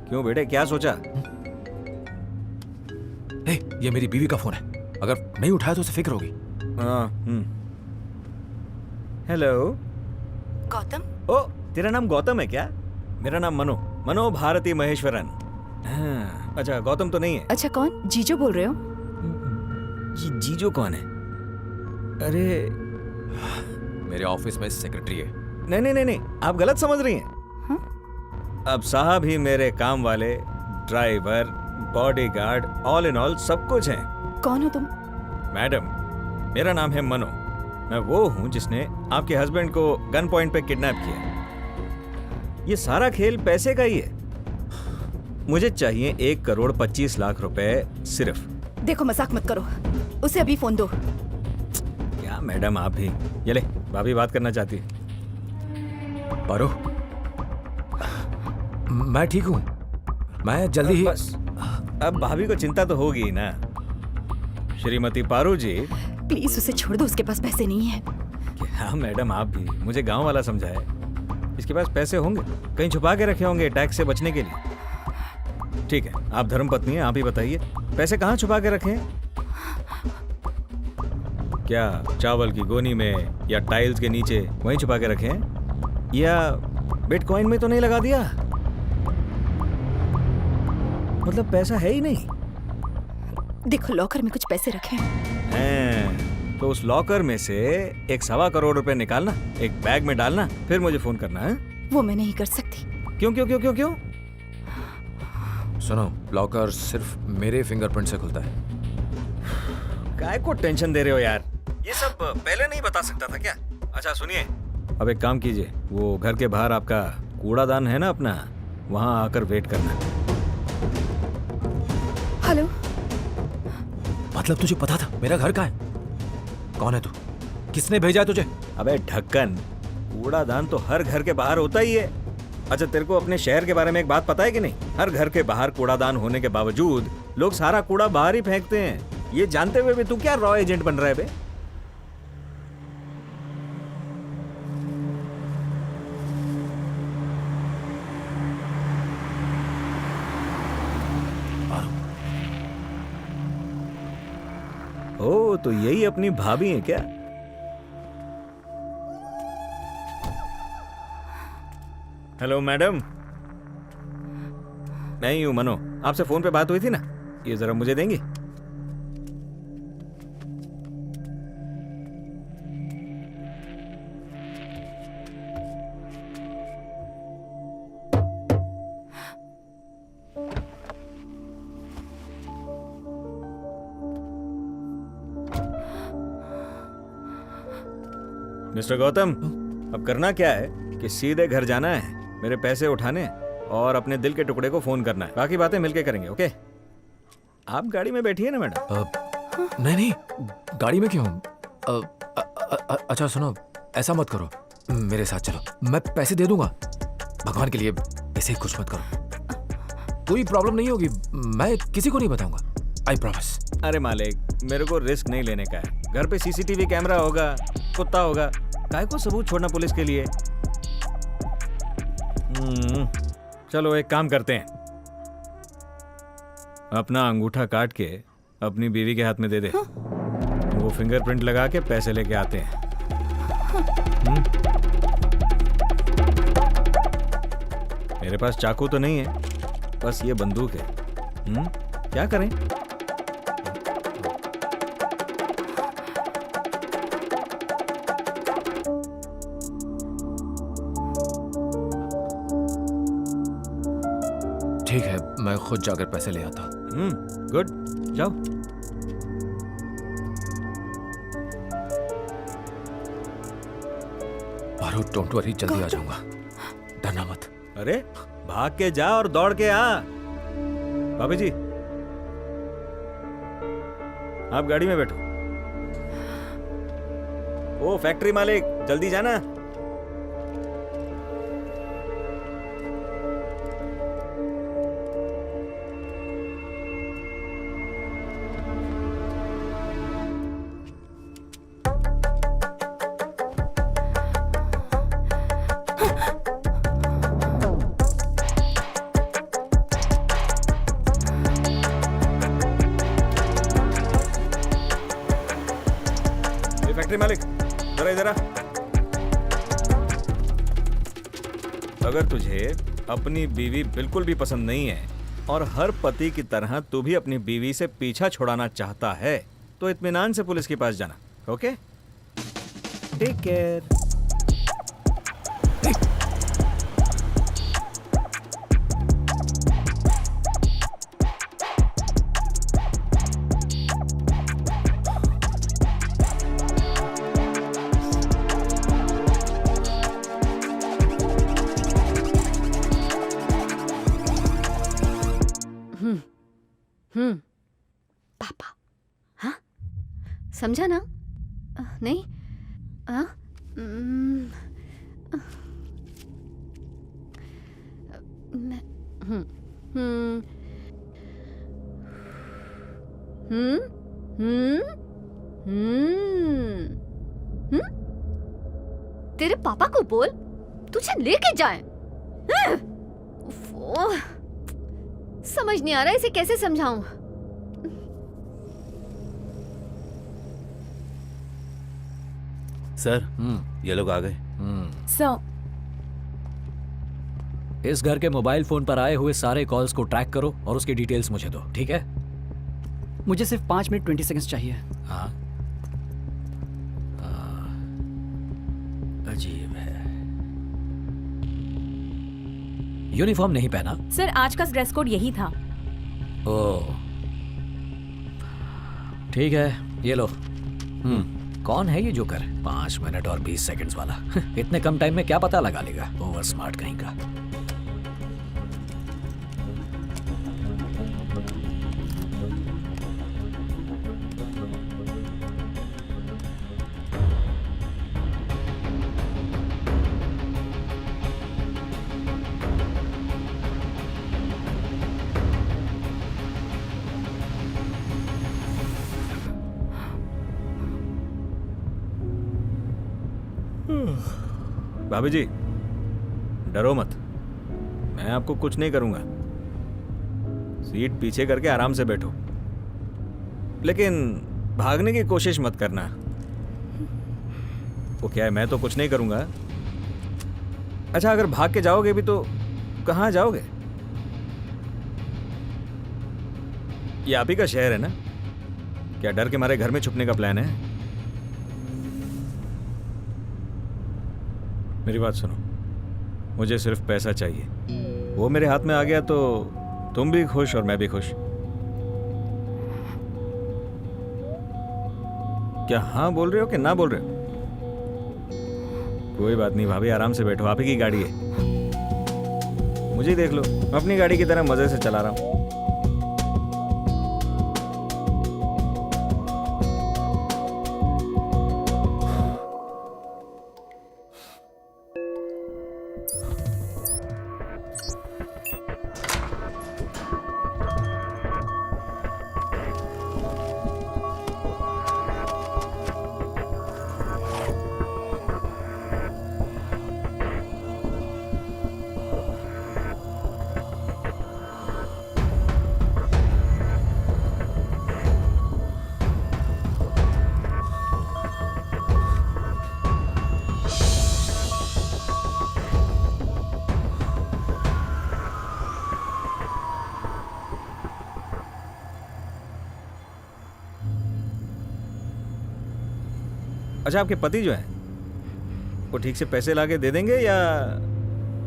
A: क्यों बेटे, क्या सोचा?
K: ये मेरी बीवी का फोन है, अगर नहीं उठाया तो उसे फिक्र होगी।
A: हेलो
L: गौतम।
A: ओ, तेरा नाम गौतम है क्या? मेरा नाम मनो भारती महेश्वरन। हाँ, अच्छा गौतम तो नहीं है।
L: अच्छा कौन? जीजो बोल रहे हो?
A: जीजो कौन है? अरे
K: मेरे ऑफिस में सेक्रेटरी है।
A: नहीं, आप गलत समझ रही हैं। अब साहब ही मेरे काम वाले, driver, bodyguard, all in all सब कुछ हैं।
L: कौन हो तुम?
A: मैडम, मेरा नाम है मनो। मैं वो हूं जिसने आपके हस्बैंड को गन पॉइंट पे किडनैप किया। ये सारा खेल पैसे का ही है। मुझे चाहिए 1,25,00,000 रुपए सिर्फ।
L: देखो मजाक मत करो, उसे अभी फोन दो।
A: क्या मैडम आप भी? ये ले, भाभी बात करना चाहती है।
K: पारो, मैं ठीक हूँ, मैं जल्दी ही।
A: बस अब भाभी को चिंता तो होगी ना। श्रीमती पारू जी,
L: प्लीज उसे छोड़ दो, उसके पास पैसे नहीं है।
A: क्या मैडम आप भी? मुझे गांव वाला समझा है। इसके पास पैसे होंगे, कहीं छुपा के रखे होंगे टैक्स से बचने के लिए। ठीक है, आप धर्मपत्नी हैं, आप ही बताइए पैसे कहाँ छुपा के रखे हैं? क्या चावल की गोनी में या टाइल्स के नीचे वहीं छुपा के रखे हैं? या बिटकॉइन में तो नहीं लगा दिया? मतलब पैसा है ही नहीं।
L: देखो लॉकर में कुछ पैसे रखे
A: हैं, तो उस लॉकर में से 1.25 करोड़ रुपए निकालना, एक बैग में डालना, फिर मुझे फोन करना है।
L: वो मैं नहीं कर सकती।
A: क्यों क्यों क्यों क्यों क्यों?
K: सुनो, लॉकर सिर्फ मेरे फिंगरप्रिंट से खुलता है।
A: काय को टेंशन दे रहे हो यार? ये सब पहले नहीं बता सकता था क्या? अच्छा सुनिए, अब एक काम कीजिए, वो घर के बाहर आपका कूड़ादान है ना अपना, वहां आकर वेट करना।
L: हेलो।
K: मतलब तुझे पता था मेरा घर कहाँ है? कौन है तू? किसने भेजा तुझे?
A: अबे ढक्कन, कूड़ादान तो हर घर के बाहर होता ही है। अच्छा तेरे को अपने शहर के बारे में एक बात पता है कि नहीं? हर घर के बाहर कूड़ादान होने के बावजूद लोग सारा कूड़ा बाहर ही फेंकते हैं। ये जानते हुए भी तू क्या रॉ एजेंट बन रहा है बे? ओ, तो यही अपनी भाभी है क्या? हेलो मैडम, मैं ही हूं मनो। आपसे फोन पे बात हुई थी ना, ये जरा मुझे देंगी? मिस्टर गौतम, अब करना क्या है कि सीधे घर जाना है, मेरे पैसे उठाने और अपने दिल के टुकड़े को फोन करना है। बाकी बातें मिलके करेंगे, ओके? आप गाड़ी में बैठिए ना मैडम।
K: नहीं, गाड़ी में क्यों? अच्छा सुनो, ऐसा मत करो, मेरे साथ चलो, मैं पैसे दे दूंगा। भगवान के लिए ऐसे ही कुछ मत करो, कोई प्रॉब्लम नहीं होगी, मैं किसी को नहीं बताऊंगा, आई प्रॉमिस।
A: अरे मालिक, मेरे को रिस्क नहीं लेने का है। घर पे सीसीटीवी कैमरा होगा, कुत्ता होगा, काय को सबूत छोड़ना पुलिस के लिए? चलो एक काम करते हैं, अपना अंगूठा काट के अपनी बीवी के हाथ में दे दे। वो फिंगरप्रिंट लगा के पैसे लेके आते हैं।
J: मेरे पास चाकू तो नहीं है, बस ये बंदूक है। क्या करें?
K: ठीक है, मैं खुद जाकर पैसे ले आता।
J: गुड, जाओ।
K: पारो, डोंट वरी, जल्दी आ जाऊंगा, डरना मत।
J: अरे भाग के जा और दौड़ के आ। भाभी जी, आप गाड़ी में बैठो। ओ फैक्ट्री मालिक, जल्दी जाना। फैक्ट्री मालिक, जरा इधर आ। अगर तुझे अपनी बीवी बिल्कुल भी पसंद नहीं है और हर पति की तरह तू भी अपनी बीवी से पीछा छुड़ाना चाहता है तो इत्मीनान से पुलिस के पास जाना। Okay, take care.
C: पापा, हाँ समझा ना? नहीं, हाँ तेरे पापा को बोल तुझे लेके जाए। समझ नहीं आ रहा इसे कैसे समझाऊं।
J: सर, ये लोग आ गए।
L: सर,
N: इस घर के मोबाइल फोन पर आए हुए सारे कॉल्स को ट्रैक करो और उसकी डिटेल्स मुझे दो, ठीक है?
I: मुझे सिर्फ 5 मिनट 20 सेकंड्स चाहिए।
N: हाँ, अजीब है। यूनिफॉर्म नहीं पहना?
B: सर, आज का ड्रेस कोड यही था।
N: ओह, ठीक है, ये लो। कौन है ये जोकर? 5 मिनट और 20 सेकंड्स वाला। इतने कम टाइम में क्या पता लगा लेगा? ओवर स्मार्ट कहीं का।
J: भाभी जी, डरो मत, मैं आपको कुछ नहीं करूंगा। सीट पीछे करके आराम से बैठो, लेकिन भागने की कोशिश मत करना। वो क्या है, मैं तो कुछ नहीं करूंगा। अच्छा, अगर भाग के जाओगे भी तो कहाँ जाओगे? ये आप ही का शहर है ना? क्या डर के मारे घर में छुपने का प्लान है? मेरी बात सुनो, मुझे सिर्फ पैसा चाहिए। वो मेरे हाथ में आ गया तो तुम भी खुश और मैं भी खुश। क्या हाँ बोल रहे हो कि ना बोल रहे हो? कोई बात नहीं भाभी, आराम से बैठो, आप ही की गाड़ी है। मुझे देख लो, मैं अपनी गाड़ी की तरह मजे से चला रहा हूं। अच्छा, आपके पति जो है वो ठीक से पैसे लाके दे देंगे या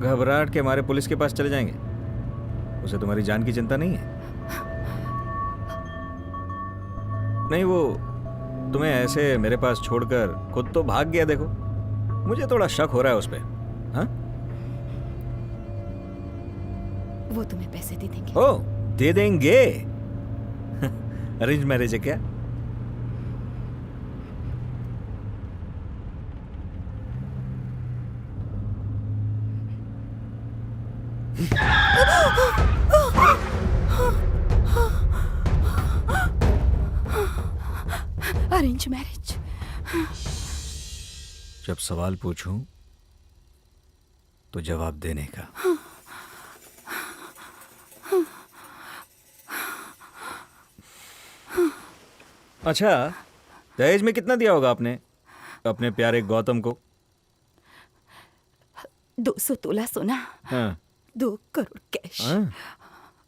J: घबराहट के मारे पुलिस के पास चले जाएंगे? उसे तुम्हारी जान की चिंता नहीं है? नहीं, वो तुम्हें ऐसे मेरे पास छोड़कर खुद तो भाग गया। देखो, मुझे थोड़ा शक हो रहा है उस पे। हाँ,
L: वो तुम्हें पैसे दे देंगे।
J: ओ, दे देंगे? अरेंज मैरिज है क्या?
L: Arrange marriage.
J: जब सवाल पूछूं तो जवाब देने का। अच्छा, दहेज में कितना दिया होगा आपने अपने प्यारे गौतम को?
L: 200 तोला सोना,
J: हाँ।
L: 2 करोड़ कैश,
J: हाँ?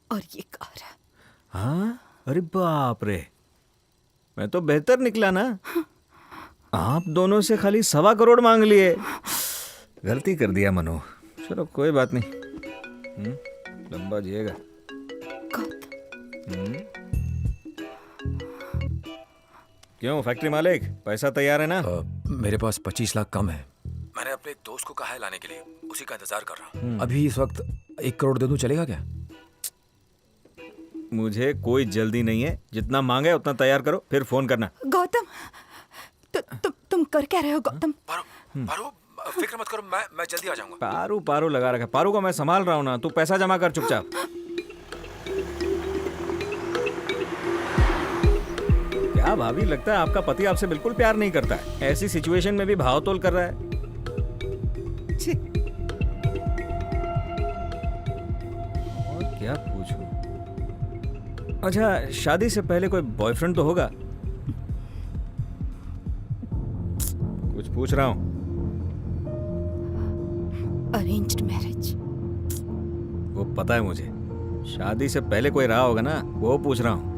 L: और ये कार।
J: हाँ? अरे बाप रे, मैं तो बेहतर निकला ना। आप दोनों से खाली 1.25 करोड़ मांग लिए। गलती कर दिया मनु। चलो कोई बात नहीं, लंबा जिएगा। क्यों फैक्ट्री मालिक, पैसा तैयार है ना?
K: मेरे पास 25 लाख कम है। मैंने अपने एक दोस्त को कहा है लाने के लिए, उसी का इंतजार कर रहा हूँ। अभी इस वक्त 1 करोड़ दे दूं, चलेगा क्या?
J: मुझे कोई जल्दी नहीं है, जितना मांगे उतना तैयार करो, फिर फोन करना।
L: गौतम, तुम कर क्या रहे हो गौतम?
K: पारू, फिक्र मत करो, मैं जल्दी आ जाऊंगा।
J: पारू लगा रखा। पारू को मैं संभाल रहा हूँ ना, तू पैसा जमा कर चुपचाप। क्या भाभी, लगता है आपका पति आपसे बिल्कुल प्यार नहीं करता है। ऐसी सिचुएशन में भी भाव तोल कर रहा है। और क्या पूछूं? अच्छा, शादी से पहले कोई बॉयफ्रेंड तो होगा? कुछ पूछ रहा हूं।
L: Arranged marriage.
J: वो पता है मुझे, शादी से पहले कोई रहा होगा ना, वो पूछ रहा हूं।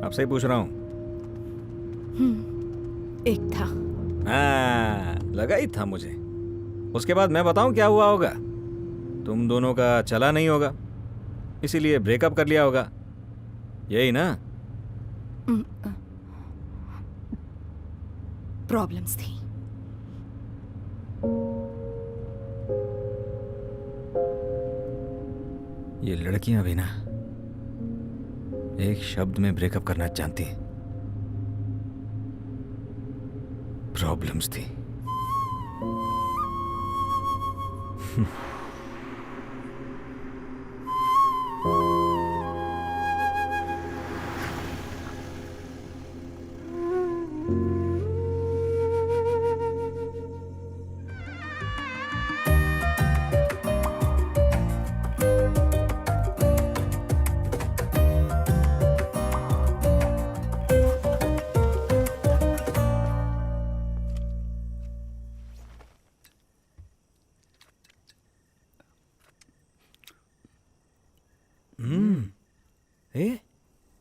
J: आपसे ही पूछ रहा हूं।
L: एक था।
J: हाँ, लगा ही था मुझे। उसके बाद मैं बताऊं क्या हुआ होगा? तुम दोनों का चला नहीं होगा, इसीलिए ब्रेकअप कर लिया होगा, यही ना?
L: प्रॉब्लम्स थी।
J: ये लड़कियां भी ना एक शब्द में ब्रेकअप करना जानती हैं। प्रॉब्लम्स थी।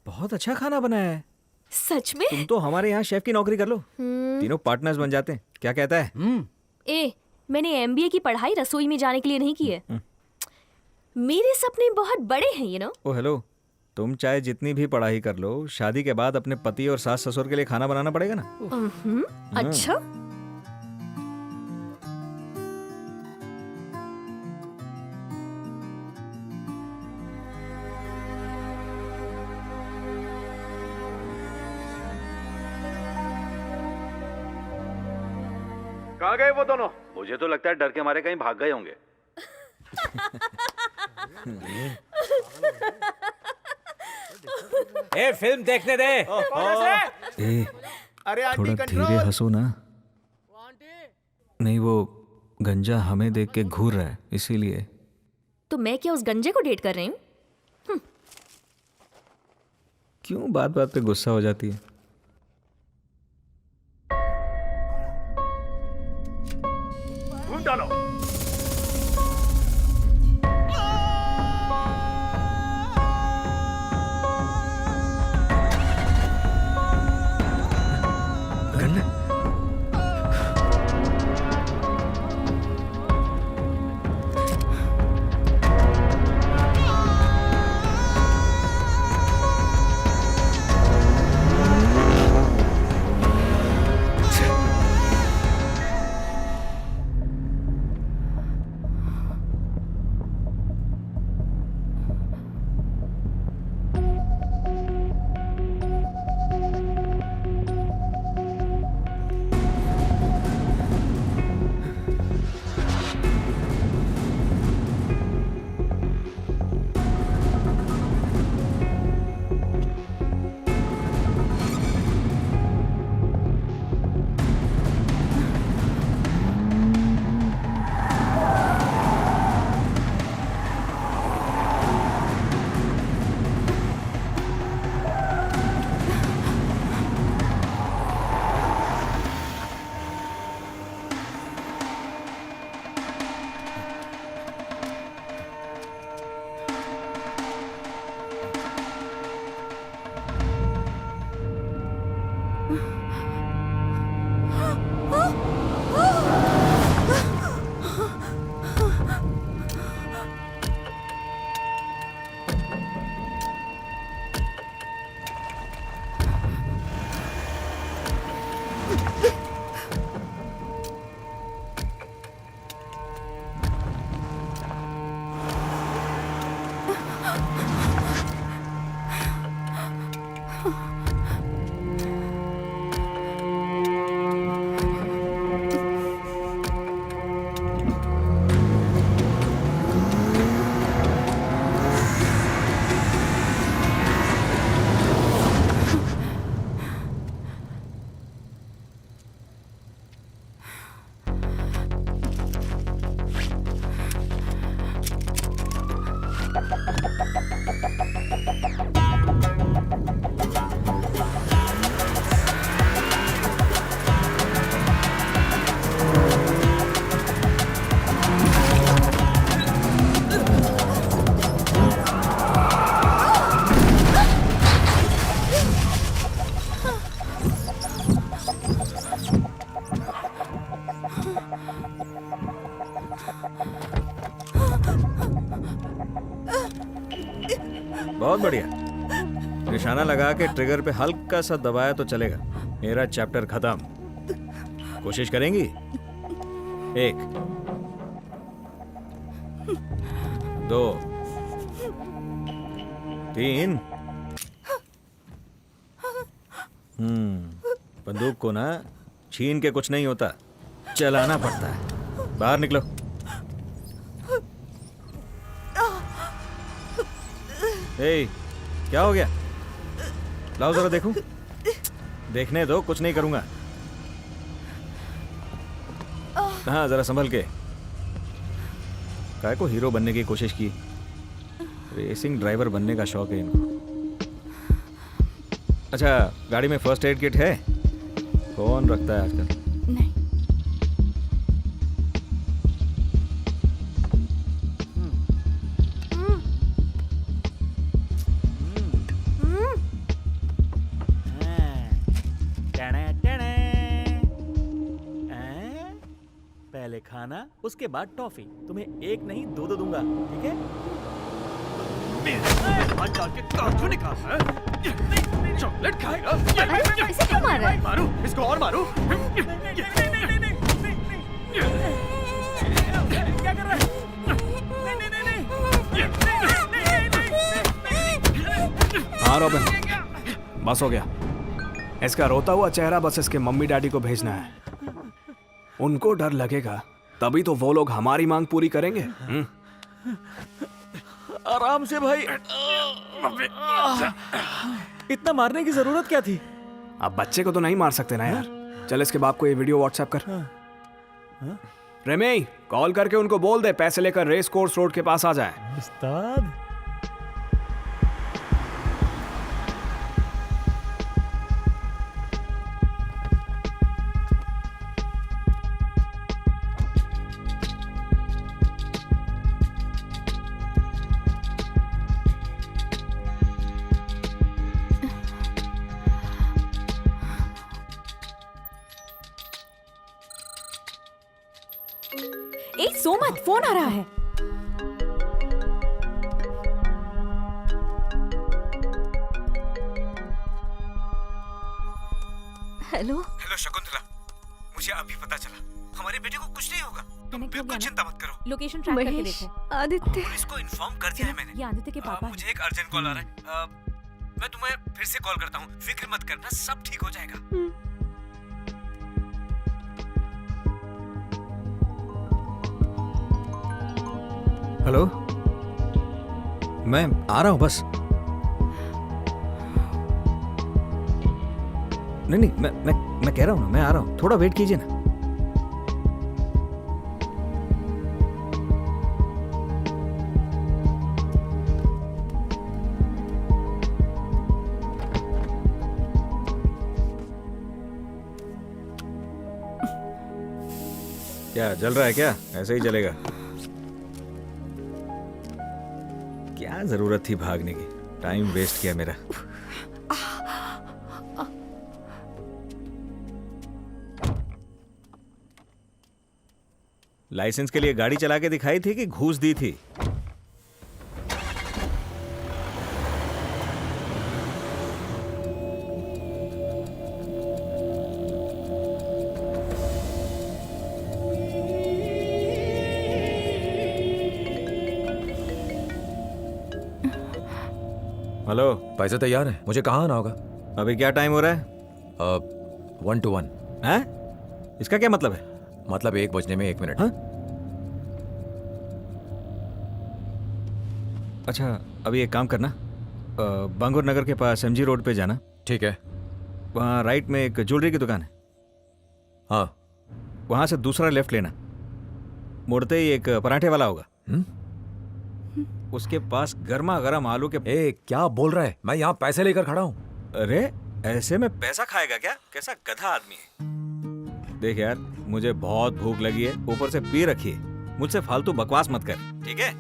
J: बहुत अच्छा खाना बनाया है।
B: सच में?
J: तुम तो हमारे यहाँ शेफ की नौकरी कर लो, तीनों पार्टनर्स बन जाते हैं। क्या कहता है?
B: मैंने MBA की पढ़ाई रसोई में जाने के लिए नहीं की है। मेरे सपने बहुत बड़े हैं, यू नो।
J: ओ हेलो, तुम चाहे जितनी भी पढ़ाई कर लो, शादी के बाद अपने पति और सास ससुर के लिए खाना बनाना पड़ेगा ना।
B: अच्छा,
J: कहाँ गए वो दोनों? मुझे तो लगता है डर के मारे कहीं भाग गए होंगे।
F: ए, फिल्म देखने दे।
J: थोड़ा धीरे हंसो ना। नहीं, वो गंजा हमें देख के घूर रहा है, इसीलिए।
B: तो मैं क्या उस गंजे को डेट कर रही हूँ?
J: क्यों बात बात पे गुस्सा हो जाती है? डालो। बहुत बढ़िया। निशाना लगा के ट्रिगर पे हल्का सा दबाया तो चलेगा। मेरा चैप्टर खत्म। कोशिश करेंगी? 1 2 3। बंदूक को ना छीन के कुछ नहीं होता, चलाना पड़ता है। बाहर निकलो। ए, क्या हो गया? लाओ जरा देखूं। देखने दो, कुछ नहीं करूंगा। हाँ, जरा संभल के। काय को हीरो बनने की कोशिश की? रेसिंग ड्राइवर बनने का शौक है इनको। अच्छा, गाड़ी में फर्स्ट एड किट है? कौन रखता है आजकल?
L: नहीं।
O: पहले खाना, उसके बाद टॉफी। तुम्हें एक नहीं दो दूंगा, ठीक है? चॉकलेट खाएगा?
C: इसे क्यों मार रहा है?
O: मारू, इसको और मारू। क्या कर रहा है?
E: हाँ रॉबिन, बस हो गया। इसका रोता हुआ चेहरा बस इसके मम्मी डैडी को भेजना है। उनको डर लगेगा तभी तो वो लोग हमारी मांग पूरी करेंगे।
O: आराम से भाई। इतना मारने की जरूरत क्या थी?
E: अब बच्चे को तो नहीं मार सकते ना यार। चल इसके बाप को ये वीडियो व्हाट्सएप कर। रेमी, कॉल करके उनको बोल दे पैसे लेकर रेस कोर्स रोड के पास आ जाए।
O: उस्ताद,
B: सो मत, फोन आ रहा है।
C: हेलो
E: हेलो शकुंतला, मुझे अभी पता चला हमारे बेटे को कुछ नहीं होगा। तुम बिल्कुल चिंता मत करो।
B: लोकेशन ट्रैक करके
C: महेश,
B: देखो।
C: आदित्य।
E: पुलिस को इन्फॉर्म कर दिया है मैंने।
B: ये आदित्य के पापा
E: मुझे एक अर्जेंट कॉल आ रहा है। मैं तुम्हें फिर से कॉल करता हूँ। फिक्र मत करना, सब ठीक हो जाएगा।
J: हेलो, मैं आ रहा हूँ बस। नहीं, मैं कह रहा हूँ ना, मैं आ रहा हूँ। थोड़ा वेट कीजिए ना। क्या जल रहा है क्या? ऐसे ही चलेगा। क्या जरूरत थी भागने की? टाइम वेस्ट किया मेरा। लाइसेंस के लिए गाड़ी चला के दिखाई थी कि घूस दी थी? हेलो,
K: पैसे तैयार हैं, मुझे कहाँ आना होगा?
J: अभी क्या टाइम हो रहा है?
K: 1 to 1।
J: हैं? इसका क्या मतलब है?
K: मतलब 1 बजने में 1 मिनट।
J: हाँ? अच्छा, अभी एक काम करना, बांगुर नगर के पास एमजी रोड पे जाना।
K: ठीक है।
J: वहाँ राइट में एक ज्वेलरी की दुकान है।
K: हाँ।
J: वहाँ से दूसरा लेफ्ट लेना, मुड़ते ही एक पराठे वाला होगा। उसके पास गर्मा गर्म आलू के।
K: क्या बोल रहा है? मैं यहाँ पैसे लेकर खड़ा हूँ।
J: अरे ऐसे में पैसा खाएगा क्या? कैसा गधा आदमी है। देख यार, मुझे बहुत भूख लगी है, ऊपर से पी रखी है। मुझसे फालतू बकवास मत कर, ठीक है?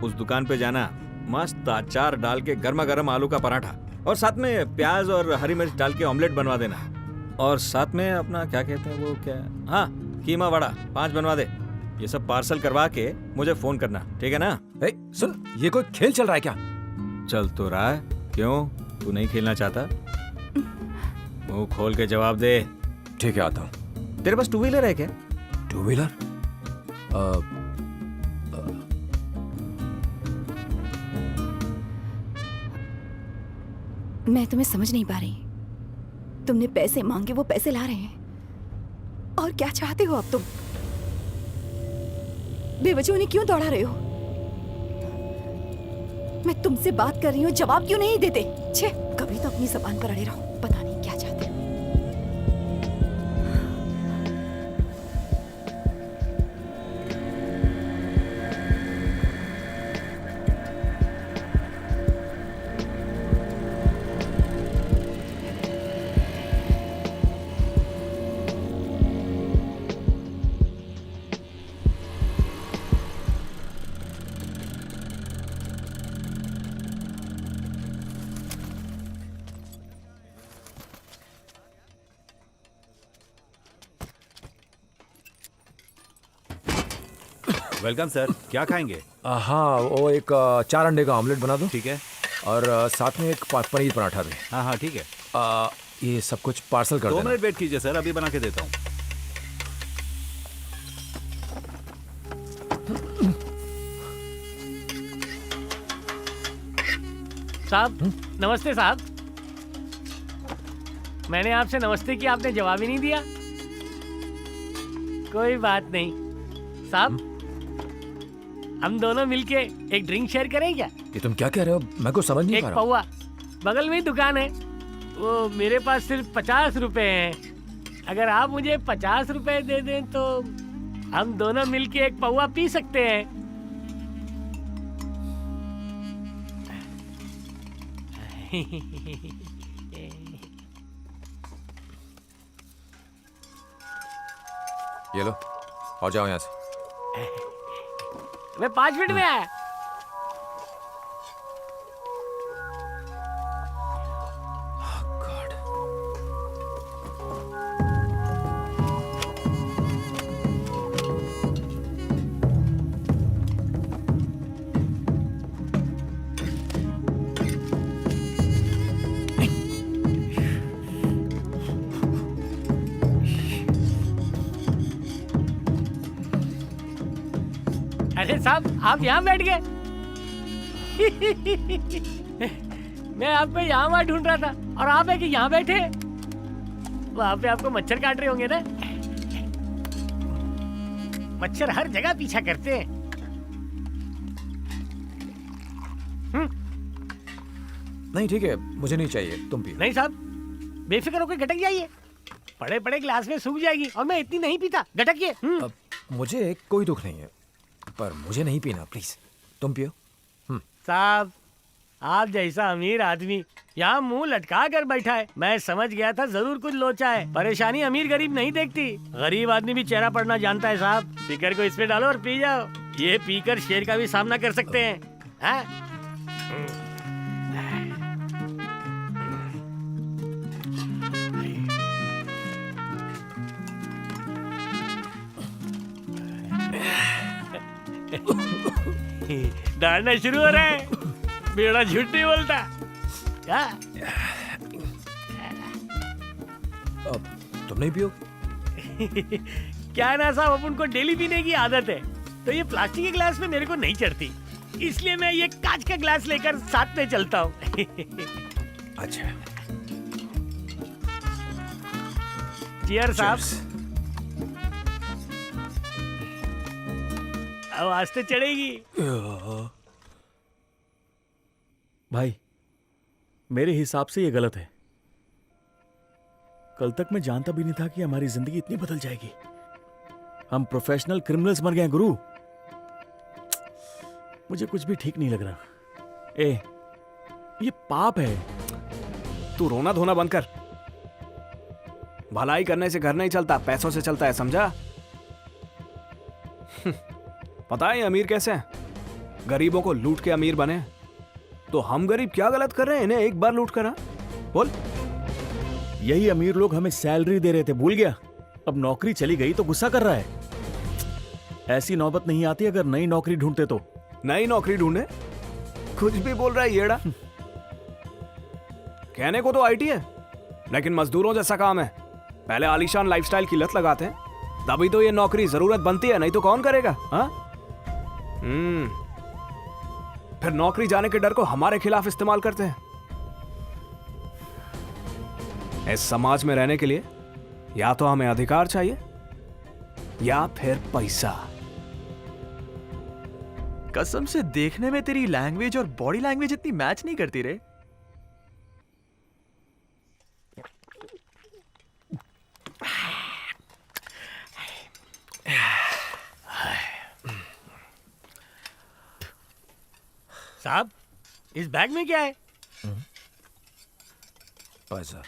J: उस दुकान पे जाना, मस्त अचार डाल के गर्मा गर्म आलू का पराठा और साथ में प्याज और हरी मिर्च डाल के ऑमलेट बनवा देना। और साथ में अपना क्या कहते हैं वो, क्या, हाँ, कीमा वड़ा 5 बनवा दे। ये सब पार्सल करवा के मुझे फोन करना, ठीक है ना?
K: सुन, ये कोई खेल चल रहा है क्या?
J: चल तो रहा है। क्यों, तू नहीं खेलना चाहता? मुंह खोल के जवाब दे।
K: ठीक है, आता हूँ।
J: तेरे पास 2 व्हीलर है क्या?
K: 2 व्हीलर?
L: मैं तुम्हें समझ नहीं पा रही। तुमने पैसे मांगे, वो पैसे ला रहे हैं। और क्या चाहते हो अब तुम? बेवजह उन्हें क्यों दौड़ा रहे हो? मैं तुमसे बात कर रही हूँ, जवाब क्यों नहीं देते? छे, कभी तो अपनी जबान पर अड़े रहो। पता नहीं क्या चाहते हो।
P: वेलकम सर, क्या खाएंगे?
K: हाँ, वो एक 4 अंडे का ऑमलेट बना दो।
P: ठीक है।
K: और साथ में एक पनीर पराठा भी।
P: हाँ हाँ ठीक है।
K: ये सब कुछ पार्सल कर
P: 2
K: देना।
P: मिनट वेट कीजिए सर, अभी बना के देता हूँ।
H: साहब नमस्ते साहब। मैंने आपसे नमस्ते किया, आपने जवाब ही नहीं दिया। कोई बात नहीं साहब, हम दोनों मिलके एक ड्रिंक शेयर करें क्या?
K: ये तुम क्या कह रहे हो? मैं कुछ समझ नहीं पा
H: एक
K: रहा।
H: पौवा, बगल में ही दुकान है। वो मेरे पास सिर्फ 50 रुपए हैं। अगर आप मुझे 50 रुपए दे दें तो हम दोनों मिलके एक पौवा पी सकते हैं।
K: ये लो, और जाओ यहाँ से।
H: मैं 5 मिनट में आया। अरे साहब, आप यहाँ बैठ गए। मैं आपको यहाँ वहाँ ढूंढ रहा था और आप है कि यहाँ बैठे। वहाँ पे आपको मच्छर काट रहे होंगे ना? मच्छर हर जगह पीछा करते हैं।
K: नहीं ठीक है, मुझे नहीं चाहिए, तुम पियो।
H: नहीं साहब, बेफिक्र होकर गटक जाइए। बड़े बड़े गिलास में सूख जाएगी और मैं इतनी नहीं पीता। गटकिए।
K: मुझे कोई दुख नहीं है, पर मुझे नहीं पीना, प्लीज तुम पियो।
H: साहब, आप जैसा अमीर आदमी यहाँ मुंह लटका कर बैठा है। मैं समझ गया था जरूर कुछ लोचा है। परेशानी अमीर गरीब नहीं देखती, गरीब आदमी भी चेहरा पढ़ना जानता है। साहब, पीकर को इसमें डालो और पी जाओ। ये पीकर शेर का भी सामना कर सकते हैं। हाँ? दौड़ना शुरू हो रहा है, बेड़ा झूठ नहीं बोलता क्या?
K: तुम नहीं पियो?
H: क्या ना साहब, अपन को डेली पीने की आदत है, तो ये प्लास्टिक के गिलास में मेरे को नहीं चढ़ती, इसलिए मैं ये कांच का गिलास लेकर साथ में चलता हूँ।
K: अच्छा,
H: चियर साहब। आवाज तो चढ़ेगी।
O: भाई मेरे हिसाब से ये गलत है। कल तक मैं जानता भी नहीं था कि हमारी जिंदगी इतनी बदल जाएगी। हम प्रोफेशनल क्रिमिनल्स बन गए हैं गुरु। मुझे कुछ भी ठीक नहीं लग रहा। ये पाप है।
E: तू रोना धोना बंद कर। भलाई करने से घर नहीं चलता, पैसों से चलता है, समझा? पता है ये अमीर कैसे हैं? गरीबों को लूट के अमीर बने। तो हम गरीब क्या गलत कर रहे हैं? इन्हें एक बार लूट कर बोल।
O: यही अमीर लोग हमें सैलरी दे रहे थे, भूल गया? अब नौकरी चली गई तो गुस्सा कर रहा है। ऐसी नौबत नहीं आती अगर नई नौकरी ढूंढते तो।
E: नई नौकरी ढूंढे? कुछ भी बोल रहा है येड़ा। कहने को तो आईटी है, लेकिन मजदूरों जैसा काम है। पहले आलीशान लाइफस्टाइल की लत लगाते हैं, तभी तो ये नौकरी जरूरत बनती है, नहीं तो कौन करेगा? हाँ? फिर नौकरी जाने के डर को हमारे खिलाफ इस्तेमाल करते हैं। इस समाज में रहने के लिए या तो हमें अधिकार चाहिए या फिर पैसा।
D: कसम से देखने में तेरी लैंग्वेज और बॉडी लैंग्वेज इतनी मैच नहीं करती रे।
H: साहब, इस बैग में क्या है?
K: पैसा।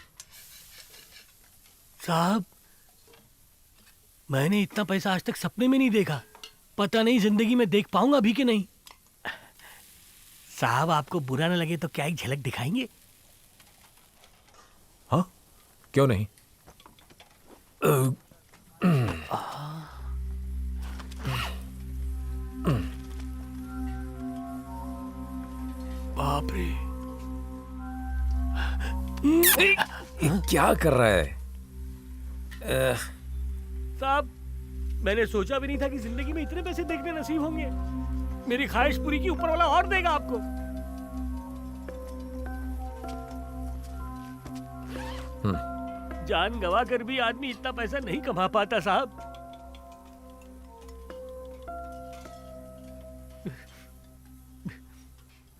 H: साहब, मैंने इतना पैसा आज तक सपने में नहीं देखा। पता नहीं जिंदगी में देख पाऊंगा भी कि नहीं। साहब, आपको बुरा न लगे तो क्या एक झलक दिखाएंगे?
K: हाँ, क्यों नहीं?
H: बाप रे,
K: क्या कर रहा है?
H: साहब, मैंने सोचा भी नहीं था कि जिंदगी में इतने पैसे देखने नसीब होंगे। मेरी ख्वाहिश पूरी की, ऊपर वाला और देगा आपको। जान गवा कर भी आदमी इतना पैसा नहीं कमा पाता साहब।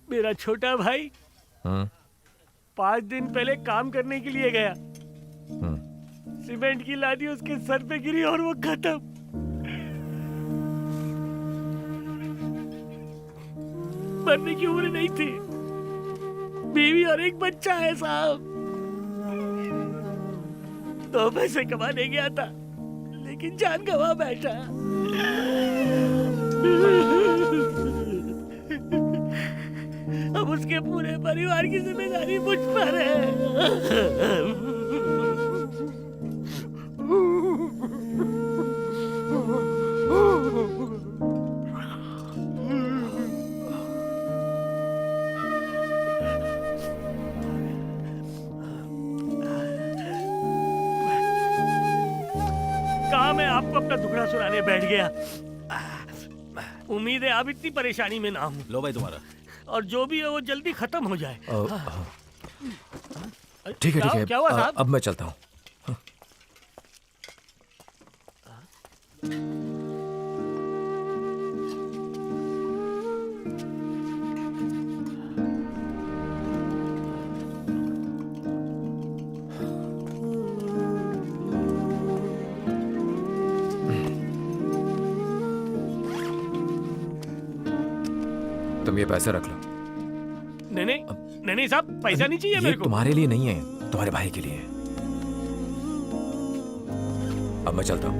H: मेरा छोटा भाई 5 दिन पहले काम करने के लिए गया, सीमेंट की लादी उसके सर पे गिरी और वो खत्म। मरने की उम्र नहीं थी, बीवी और एक बच्चा है साहब। 2 पैसे कमाने गया था, लेकिन जान गवा बैठा। अब उसके पूरे परिवार की जिम्मेदारी मुझ पर है। कहा मैं आपको अपना दुखड़ा सुनाने बैठ गया। उम्मीद है आप इतनी परेशानी में ना हो।
P: लो भाई तुम्हारा।
H: और जो भी है वो जल्दी खत्म हो जाए।
K: ठीक है, ठीक है।
H: क्या हुआ साहब?
K: अब मैं चलता हूँ। तुम ये पैसे रख लो।
H: नहीं साहब, पैसा नहीं चाहिए मेरे को।
K: तुम्हारे लिए नहीं है, तुम्हारे भाई के लिए है। अब मैं चलता हूँ।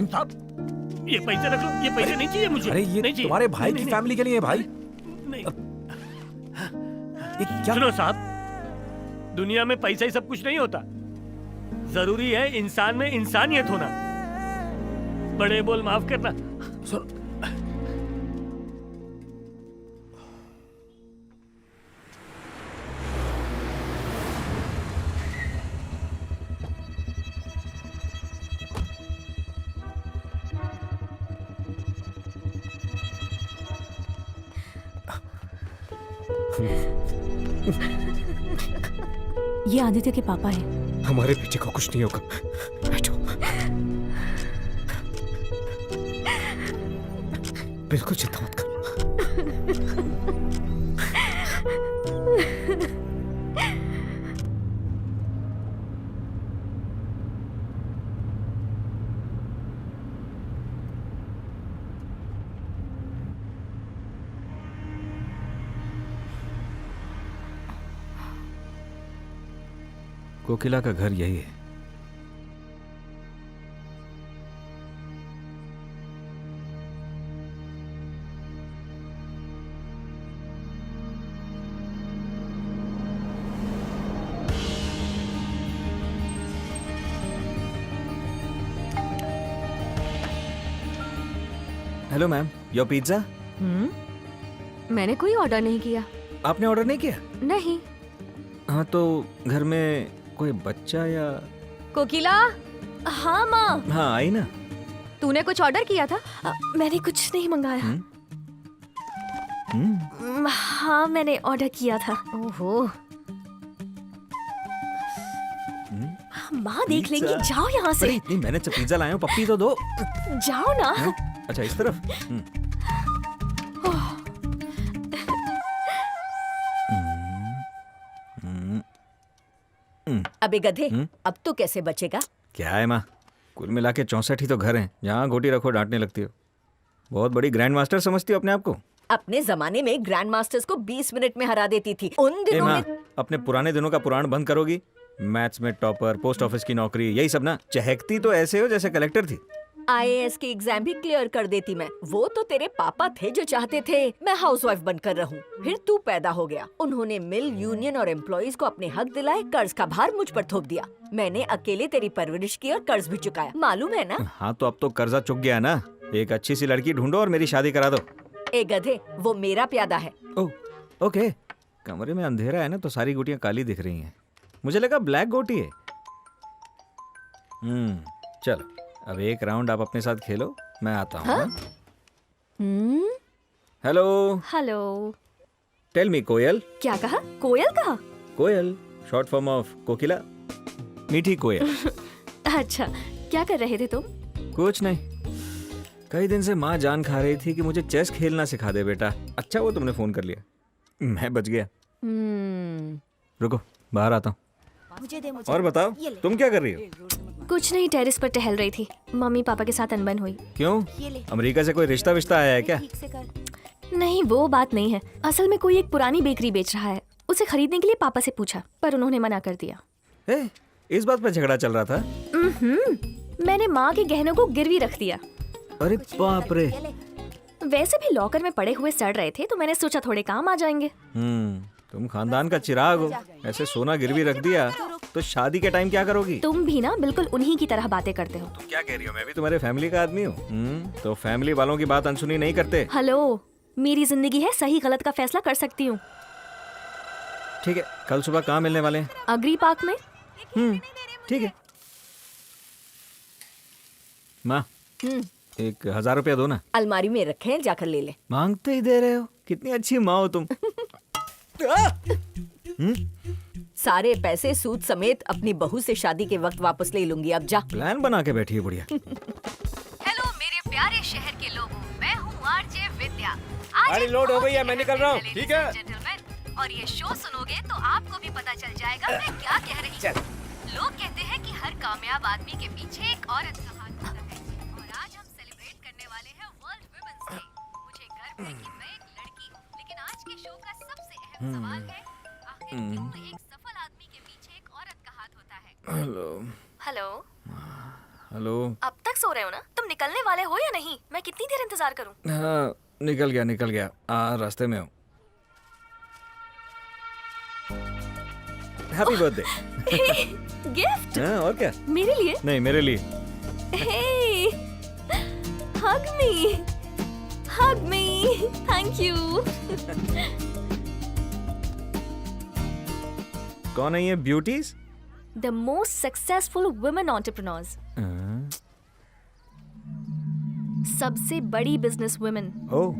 H: साहब, ये पैसे रख लो। ये पैसे नहीं चाहिए मुझे।
K: अरे ये
H: नहीं चाहिए।
K: तुम्हारे भाई की फैमिली के लिए है भाई।
H: नहीं, सुनो साहब, दुनिया में पैसा ही सब कुछ नहीं होता। जरूरी है इंसान में इंसानियत होना। बड़े बोल माफ करना।
B: ये आदित्य के पापा हैं।
F: हमारे बेटे को कुछ नहीं होगा। बैठो। बिल्कुल चिंता मत करो।
J: कोकिला का घर यही है। Hello ma'am, your pizza.
B: मैंने कोई ऑर्डर नहीं किया।
J: आपने ऑर्डर नहीं किया?
B: नहीं।
J: हाँ तो घर में कोई बच्चा या?
B: कोकिला। हाँ माँ।
J: हाँ आई ना।
B: तूने कुछ ऑर्डर किया था? मैंने कुछ नहीं मंगाया। हाँ मैंने ऑर्डर किया था। ओहो। माँ देख लेंगी, जाओ यहाँ से।
J: नहीं मैंने तो पिज्जा लाया हूँ, पप्पी तो दो।
B: जाओ ना।
J: अच्छा इस तरफ।
Q: अबे गधे, अब तो कैसे बचेगा?
J: क्या है माँ, कुल मिला के 64 ही तो घर हैं। जहाँ गोटी रखो डांटने लगती हो। बहुत बड़ी ग्रैंड मास्टर समझती हो अपने आप को।
Q: अपने जमाने में ग्रैंड मास्टर्स को 20 मिनट में हरा देती थी। उन दिनों
J: माँ,
Q: में
J: अपने पुराने दिनों का पुराण बंद करोगी? मैथ्स में टॉपर, पोस्ट ऑफिस की नौकरी, यही सब ना। चहकती तो ऐसे हो जैसे कलेक्टर थी।
Q: IAS की एग्जाम भी क्लियर कर देती मैं। वो तो तेरे पापा थे जो चाहते थे मैं हाउसवाइफ बनकर रहूं। फिर तू पैदा हो गया। उन्होंने मिल, यूनियन और एम्प्लॉइज को अपने हक दिलाए। कर्ज का भार मुझ पर थोप दिया। मैंने अकेले तेरी परवरिश की और कर्ज भी चुकाया, मालूम है ना?
J: हाँ तो अब तो कर्जा चुक गया ना। एक अच्छी सी लड़की ढूंढो और मेरी शादी करा दो।
Q: ए गधे, वो मेरा प्यादा है।
J: ओके। कमरे में अंधेरा है ना तो सारी गोटियां काली दिख रही हैं। मुझे लगा ब्लैक गोटी है। चलो अब एक राउंड आप अपने साथ खेलो, मैं आता हूँ। हाँ? हेलो।
B: हेलो।
J: टेल मी कोयल।
B: क्या कहा? कोयल कहा?
J: कोयल शॉर्ट फॉर्म ऑफ कोकिला, मीठी कोयल।
B: अच्छा, क्या कर रहे थे तुम?
J: कुछ नहीं, कई दिन से माँ जान खा रही थी कि मुझे चेस खेलना सिखा दे बेटा। अच्छा वो तुमने फोन कर लिया, मैं बच गया। रुको बाहर आता हूँ। और बताओ तुम क्या कर रही हो?
B: कुछ नहीं, टेरेस पर टहल रही थी। मम्मी पापा के साथ अनबन हुई।
J: क्यों? अमेरिका से कोई रिश्ता विश्ता आया है क्या?
B: नहीं वो बात नहीं है। असल में कोई एक पुरानी बेकरी बेच रहा है, उसे खरीदने के लिए पापा से पूछा पर उन्होंने मना कर दिया।
J: इस बात पर झगड़ा चल रहा था?
B: मैंने माँ के गहनों को गिरवी रख दिया।
J: अरे बाप रे।
B: वैसे भी लॉकर में पड़े हुए सड़ रहे थे तो मैंने सोचा थोड़े काम आ जाएंगे।
J: तुम खानदान का चिराग हो, ऐसे सोना गिरवी रख दिया तो शादी के टाइम क्या करोगी?
B: तुम भी ना बिल्कुल उन्हीं की तरह बातें करते हो।
J: तुम क्या कह रही हो? मैं भी तुम्हारे फैमिली का आदमी हूँ। तो फैमिली वालों की बात अनसुनी नहीं करते।
B: हेलो, मेरी जिंदगी है, सही गलत का फैसला कर सकती हूँ।
J: ठीक है, कल सुबह कहाँ मिलने वाले हैं?
B: अग्री पार्क में।
J: ठीक है। माँ 1000 रुपया दो ना।
Q: अलमारी में रखे हैं, जाकर ले ले।
J: मांगते ही दे रहे हो, कितनी अच्छी माँ हो तुम।
Q: सारे पैसे सूद समेत अपनी बहू से शादी के वक्त वापस ले लूंगी। अब जा।
J: प्लान बना के बैठी है बुढ़िया।
C: हेलो मेरे प्यारे शहर के लोगों, मैं हूँ आरजे विद्या।
F: गाड़ी लोड हो गई है, मैं निकल रहा हूँ। ठीक है।
C: जेंटलमैन, और ये शो सुनोगे तो आपको भी पता चल जाएगा मैं क्या कह रही हूँ। लोग कहते हैं कि हर कामयाब आदमी के पीछे एक औरत का हाथ होता है, और आज हम सेलिब्रेट करने वाले हैं वर्ल्ड वुमेन्स डे। मुझे गर्व है कि मैं एक लड़की हूँ, लेकिन आज के शो का सबसे अहम सवाल है आखिर क्यों एक सफल आदमी के पीछे एक औरत का हाथ होता है।
J: हेलो।
B: हेलो।
J: हेलो।
B: अब तक सो रहे हो ना? तुम निकलने वाले हो या नहीं? मैं कितनी देर इंतजार करूं?
J: हाँ निकल गया। रास्ते में हूँ। Happy birthday.
B: गिफ्ट
J: हाँ, और क्या?
B: मेरे लिए?
J: नहीं, मेरे लिए।
B: Hey hug me, hug me, thank you.
J: कौन है ये beauties?
B: The most successful women entrepreneurs, सबसे बड़ी बिजनेस वुमेन।
J: ओह,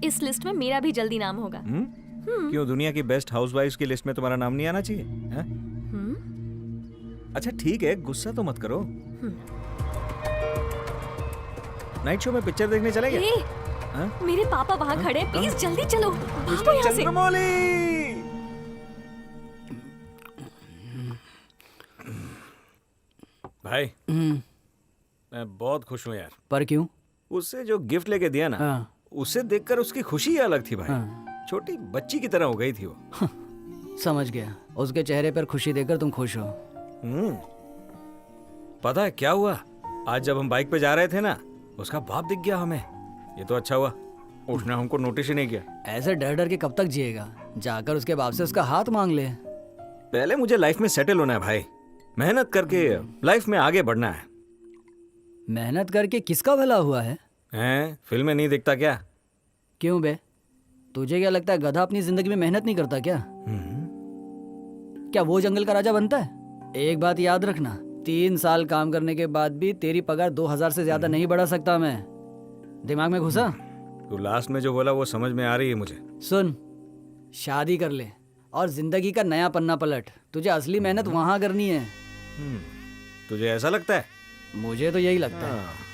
B: इस लिस्ट में मेरा भी जल्दी नाम होगा।
J: क्यों दुनिया की बेस्ट हाउसवाइफ्स की लिस्ट में तुम्हारा नाम नहीं आना चाहिए? हाँ? अच्छा ठीक है, गुस्सा तो मत करो। नाइट शो में पिक्चर देखने चलेंगे?
B: हाँ? मेरे पापा वहाँ खड़े हैं, प्लीज जल्दी चलो, भागो यहाँ से।
J: भाई मैं बहुत खुश हूँ यार।
I: पर क्यों?
J: उससे जो गिफ्ट लेके दिया ना, उसे देखकर उसकी खुशी ही अलग थी भाई। छोटी बच्ची की तरह हो गई थी वो।
I: समझ गया, उसके चेहरे पर खुशी देखकर तुम खुश हो।
J: पता है क्या हुआ? आज जब हम बाइक पे जा रहे थे ना, उसका बाप दिख गया हमें। ये तो अच्छा हुआ, उसने हमको नोटिस ही नहीं किया।
I: ऐसे डर डर के कब तक जिएगा? जाकर उसके बाप से उसका हाथ मांग ले।
J: पहले मुझे लाइफ में सेटल होना है भाई, मेहनत करके लाइफ में आगे बढ़ना है।
I: मेहनत करके किसका भला हुआ है?
J: हैं? फिल्म में नहीं दिखता क्या?
I: क्यों बे, तुझे क्या लगता है गधा अपनी जिंदगी में मेहनत नहीं करता क्या? क्या वो जंगल का राजा बनता है? एक बात याद रखना, 3 साल काम करने के बाद भी तेरी पगार 2000 से ज्यादा नहीं बढ़ा सकता मैं। दिमाग में घुसा?
J: तू लास्ट में जो बोला वो समझ में आ रही है मुझे।
I: सुन, शादी कर ले और जिंदगी का नया पन्ना पलट। तुझे असली मेहनत वहां करनी है।
J: तुझे ऐसा लगता है?
I: मुझे तो यही लगता है।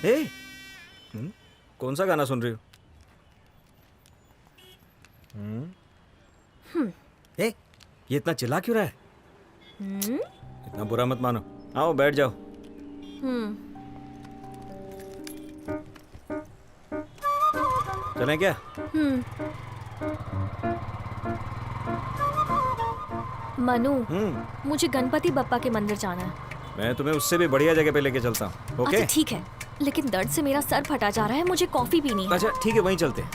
J: ए, कौन सा गाना सुन रही हो? ए, ये इतना चिल्ला क्यों रहा है? इतना बुरा मत मानो, आओ बैठ जाओ। चलें क्या?
B: मनु, मुझे गणपति बप्पा के मंदिर जाना है।
J: मैं तुम्हें उससे भी बढ़िया जगह पे लेके चलता हूँ। ओके?
B: अच्छा ठीक है, लेकिन दर्द से मेरा सर फटा जा रहा है, मुझे कॉफी पीनी है।
J: अच्छा ठीक है, वहीं चलते हैं।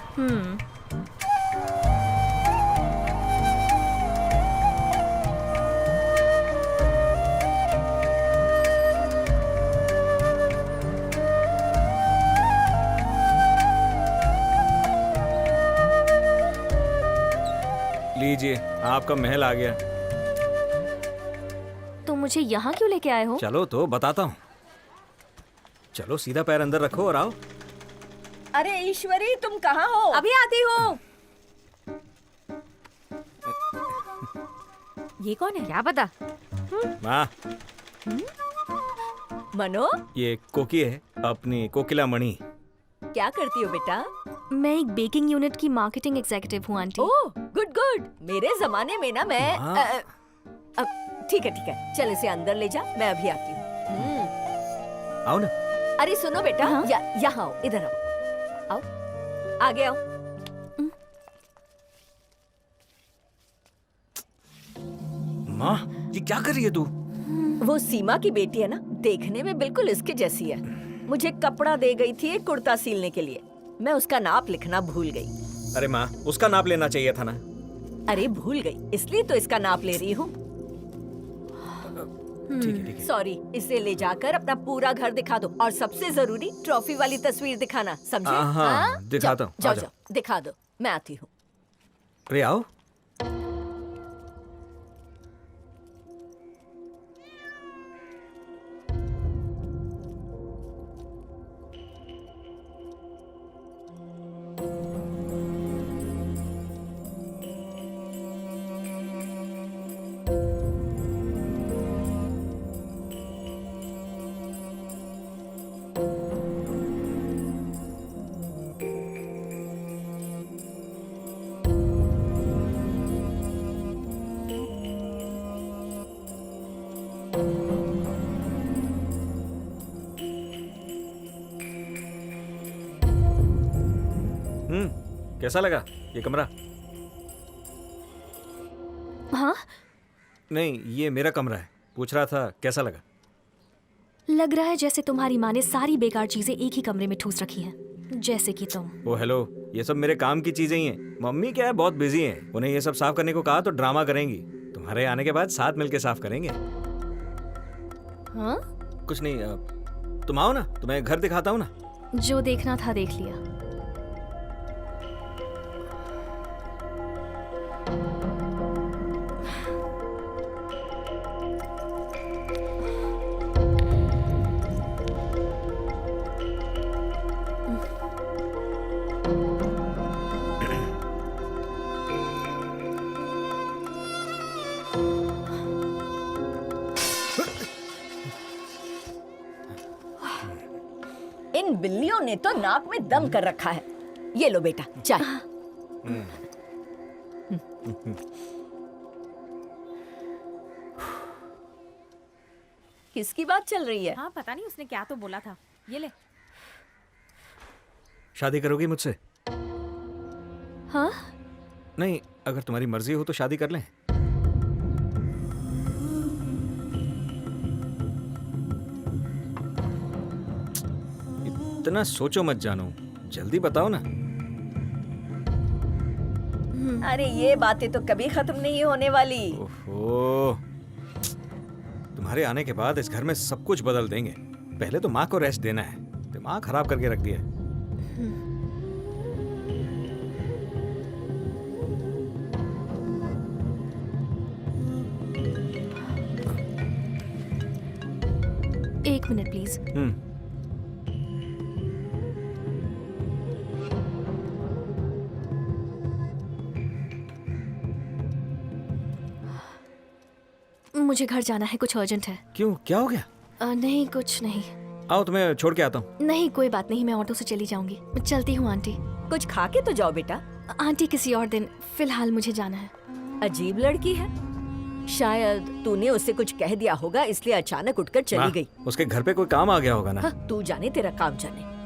J: लीजिए, आपका महल आ गया।
B: तो मुझे यहाँ क्यों लेके आए हो?
J: चलो तो बताता हूँ। चलो सीधा पैर अंदर रखो और आओ।
Q: अरे ईश्वरी, तुम कहाँ हो? अभी आती हूँ। ये कौन है? क्या पता।
J: माँ,
Q: मनो,
J: ये कोकी है, अपनी कोकिला मणि।
Q: क्या करती हो बेटा?
B: मैं एक बेकिंग यूनिट की मार्केटिंग एग्जीक्यूटिव हूँ आंटी।
Q: Oh good good. मेरे जमाने में ना मैं ठीक है, चल इसे अंदर ले जा, मैं अभी आती हूँ।
J: आओ ना।
Q: अरे सुनो बेटा, यहाँ आओ, इधर आओ, आगे आओ।
J: माँ, ये क्या कर रही है तू?
Q: वो सीमा की बेटी है ना, देखने में बिल्कुल इसके जैसी है। मुझे कपड़ा दे गई थी एक कुर्ता सिलने के लिए, मैं उसका नाप लिखना भूल गई।
J: अरे माँ, उसका नाप लेना चाहिए था ना।
Q: अरे भूल गई, इसलिए तो इसका नाप ले रही हूँ।
J: ठीक है।
Q: सॉरी, इसे ले जाकर अपना पूरा घर दिखा दो, और सबसे जरूरी ट्रॉफी वाली तस्वीर दिखाना, समझे?
J: हाँ, दिखाता हूँ।
Q: जाओ, दिखा दो, मैं आती हूँ।
J: अरे आओ। कैसा लगा ये कमरा?
B: हाँ?
J: नहीं, ये मेरा कमरा है। पूछ रहा था कैसा लगा?
B: लग रहा है जैसे तुम्हारी माँ ने सारी बेकार चीजें एक ही कमरे में ठूस रखी हैं, जैसे कि तुम।
J: ओ हेलो, ये सब मेरे काम की चीजें ही हैं। मम्मी क्या है, बहुत बिजी हैं। उन्हें ये सब साफ करने को कहा तो ड्रामा करेंगी। तुम्हारे आने के बाद साथ मिलके साफ करेंगे।
B: हाँ?
J: कुछ नहीं, तुम आओ ना, तुम्हें घर दिखाता हूँ ना।
B: जो देखना था देख लिया।
Q: इन बिल्लियों ने तो नाक में दम कर रखा है। ये लो बेटा चाय। किसकी बात चल रही है?
C: हाँ पता नहीं उसने क्या तो बोला था। ये ले।
J: शादी करोगी मुझसे?
B: हाँ?
J: नहीं, अगर तुम्हारी मर्जी हो तो शादी कर लें। इतना सोचो मत जानो, जल्दी बताओ ना।
Q: अरे ये बातें तो कभी खत्म नहीं होने वाली।
J: ओहो, तुम्हारे आने के बाद इस घर में सब कुछ बदल देंगे। पहले तो माँ को रेस्ट देना है, दिमाग खराब करके रख दिया है।
B: एक मिनट प्लीज। मुझे घर जाना है, कुछ अर्जेंट है।
J: क्यों, क्या हो गया?
B: नहीं कुछ नहीं।
J: आओ तुम्हें छोड़ के आता हूँ।
B: नहीं कोई बात नहीं, मैं ऑटो से चली जाऊंगी। चलती हूँ आंटी।
Q: कुछ खा के तो जाओ बेटा।
B: आंटी किसी और दिन, फिलहाल मुझे जाना है।
Q: अजीब लड़की है, शायद तूने उससे कुछ कह दिया होगा इसलिए अचानक उठकर चली गई।
J: उसके घर पे कोई काम आ गया होगा ना।
Q: हाँ, तू जाने तेरा काम जाने।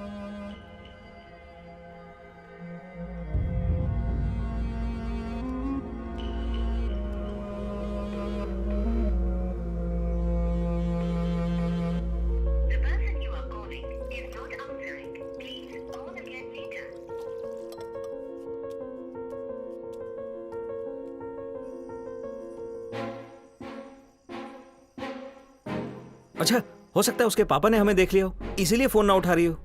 J: अच्छा, हो सकता है उसके पापा ने हमें देख लिया हो, इसीलिए फोन ना उठा रही हो।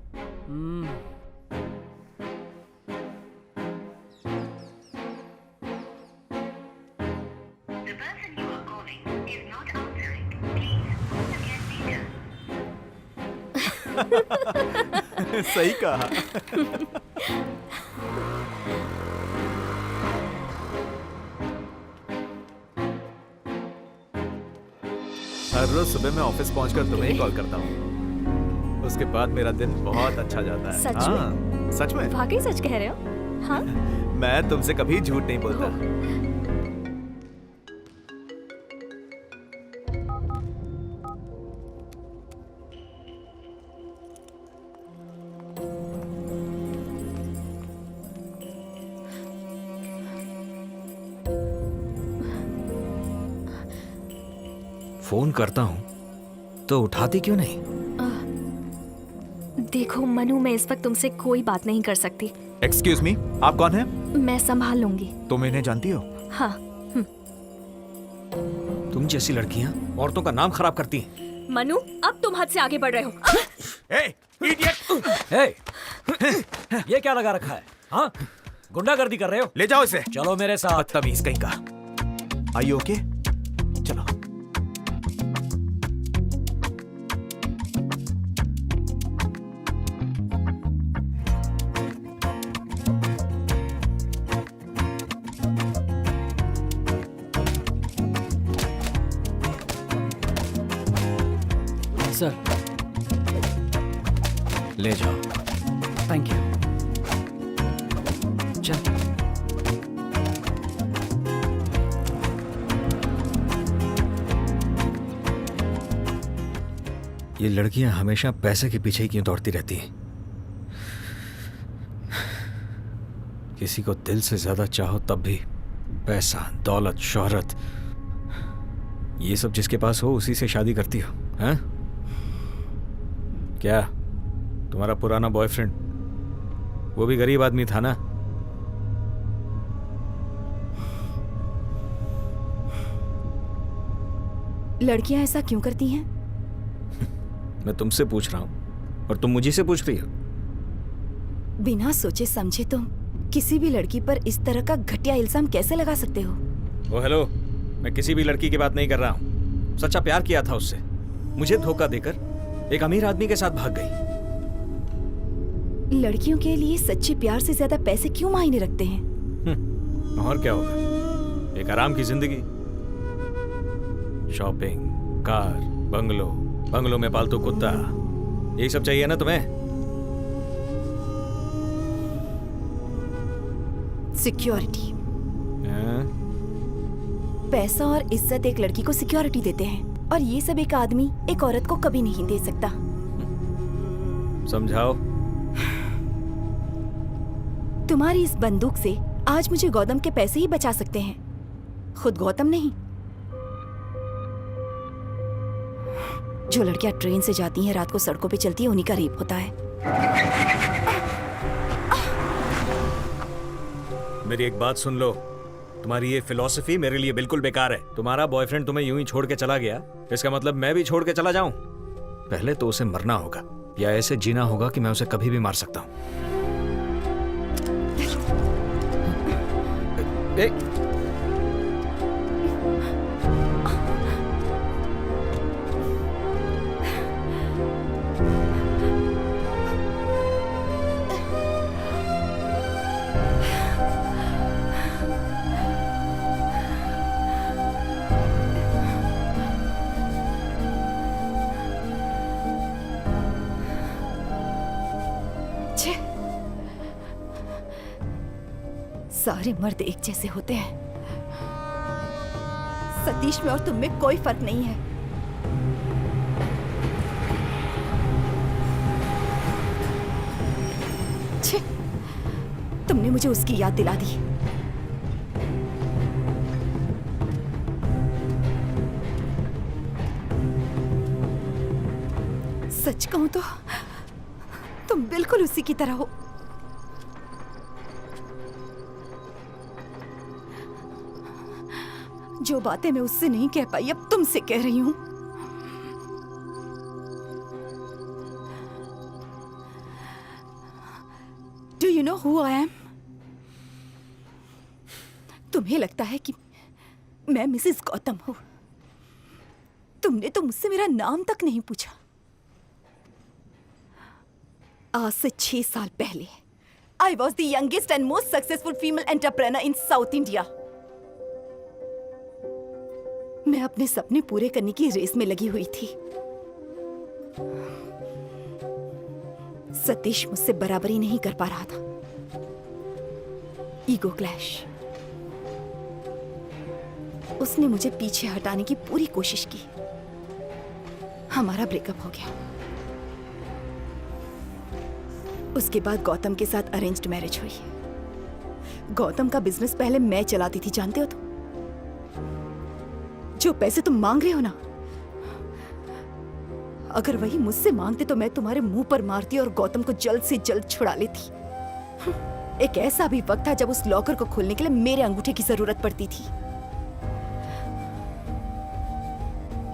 G: सही कहा। हर रोज सुबह मैं ऑफिस पहुंचकर तुम्हें ही कॉल करता हूँ। उसके बाद मेरा दिन बहुत अच्छा जाता है।
B: सच में?
G: हाँ, सच में।
B: वाकई सच कह रहे हो? हाँ?
G: मैं तुमसे कभी झूठ नहीं बोलता।
J: फोन करता हूँ तो उठाती क्यों नहीं?
B: देखो मनु, मैं इस वक्त तुमसे कोई बात नहीं कर सकती।
G: एक्सक्यूज मी, आप कौन हैं?
B: मैं संभाल लूंगी।
G: तुम इन्हें जानती हो?
B: हाँ।
J: तुम जैसी लड़कियां औरतों का नाम खराब करती हैं।
B: मनु, अब तुम हद से आगे बढ़ रहे हो।
N: ये क्या लगा रखा है? हाँ, गुंडागर्दी कर रहे हो?
G: ले जाओ इसे।
N: चलो मेरे साथ।
G: बदतमीज कहीं का। Are you okay? चलो।
I: सर,
J: ले जाओ।
I: Thank you.
J: चल। ये लड़कियां हमेशा पैसे के पीछे ही क्यों दौड़ती रहती हैं? किसी को दिल से ज्यादा चाहो तब भी पैसा, दौलत, शोहरत, ये सब जिसके पास हो उसी से शादी करती हो, हैं? क्या तुम्हारा पुराना बॉयफ्रेंड वो भी गरीब आदमी था ना?
L: लड़कियां ऐसा क्यों करती हैं?
J: मैं तुमसे पूछ रहा हूं और तुम मुझे से पूछ रही हो।
L: बिना सोचे समझे तुम किसी भी लड़की पर इस तरह का घटिया इल्जाम कैसे लगा सकते हो?
J: ओ हेलो, मैं किसी भी लड़की की बात नहीं कर रहा हूं। सच्चा प्यार किया था उससे, मुझे धोखा देकर एक अमीर आदमी के साथ भाग गई।
L: लड़कियों के लिए सच्चे प्यार से ज्यादा पैसे क्यों मायने रखते हैं?
J: और क्या होगा, एक आराम की जिंदगी, शॉपिंग, कार, बंगलों में पालतू कुत्ता, यही सब चाहिए ना तुम्हें?
L: सिक्योरिटी, पैसा और इज्जत एक लड़की को सिक्योरिटी देते हैं, और ये सब एक आदमी एक औरत को कभी नहीं दे सकता।
J: समझाओ।
L: तुम्हारी इस बंदूक से आज मुझे गौतम के पैसे ही बचा सकते हैं, खुद गौतम नहीं। जो लड़कियां ट्रेन से जाती हैं, रात को सड़कों पे चलती हैं, उन्हीं का रेप होता है।
J: मेरी एक बात सुन लो, तुम्हारी ये फिलॉसफी मेरे लिए बिल्कुल बेकार है। तुम्हारा बॉयफ्रेंड तुम्हें यूं ही छोड़ के चला गया, इसका मतलब मैं भी छोड़ के चला जाऊं? पहले तो उसे मरना होगा या ऐसे जीना होगा कि मैं उसे कभी भी मार सकता हूं।
L: सारे मर्द एक जैसे होते हैं। सतीश में और तुम में कोई फर्क नहीं है। छे, तुमने मुझे उसकी याद दिला दी। सच कहूं तो तुम बिल्कुल उसी की तरह हो। जो बातें मैं उससे नहीं कह पाई, अब तुमसे कह रही हूं। Do you know who I am? तुम्हें लगता है कि मैं मिसेस गौतम हूं। तुमने तो मुझसे मेरा नाम तक नहीं पूछा। आज से 6 साल पहले I was the youngest and most successful female entrepreneur in South India. मैं अपने सपने पूरे करने की रेस में लगी हुई थी। सतीश मुझसे बराबरी नहीं कर पा रहा था। Ego clash. उसने मुझे पीछे हटाने की पूरी कोशिश की। हमारा ब्रेकअप हो गया। उसके बाद गौतम के साथ अरेंज्ड मैरिज हुई। गौतम का बिजनेस पहले मैं चलाती थी, जानते हो तुम? जो पैसे तुम मांग रहे हो ना, अगर वही मुझसे मांगते तो मैं तुम्हारे मुंह पर मारती और गौतम को जल्द से जल्द छुड़ा लेती। एक ऐसा भी वक्त था जब उस लॉकर को खोलने के लिए मेरे अंगूठे की जरूरत पड़ती थी।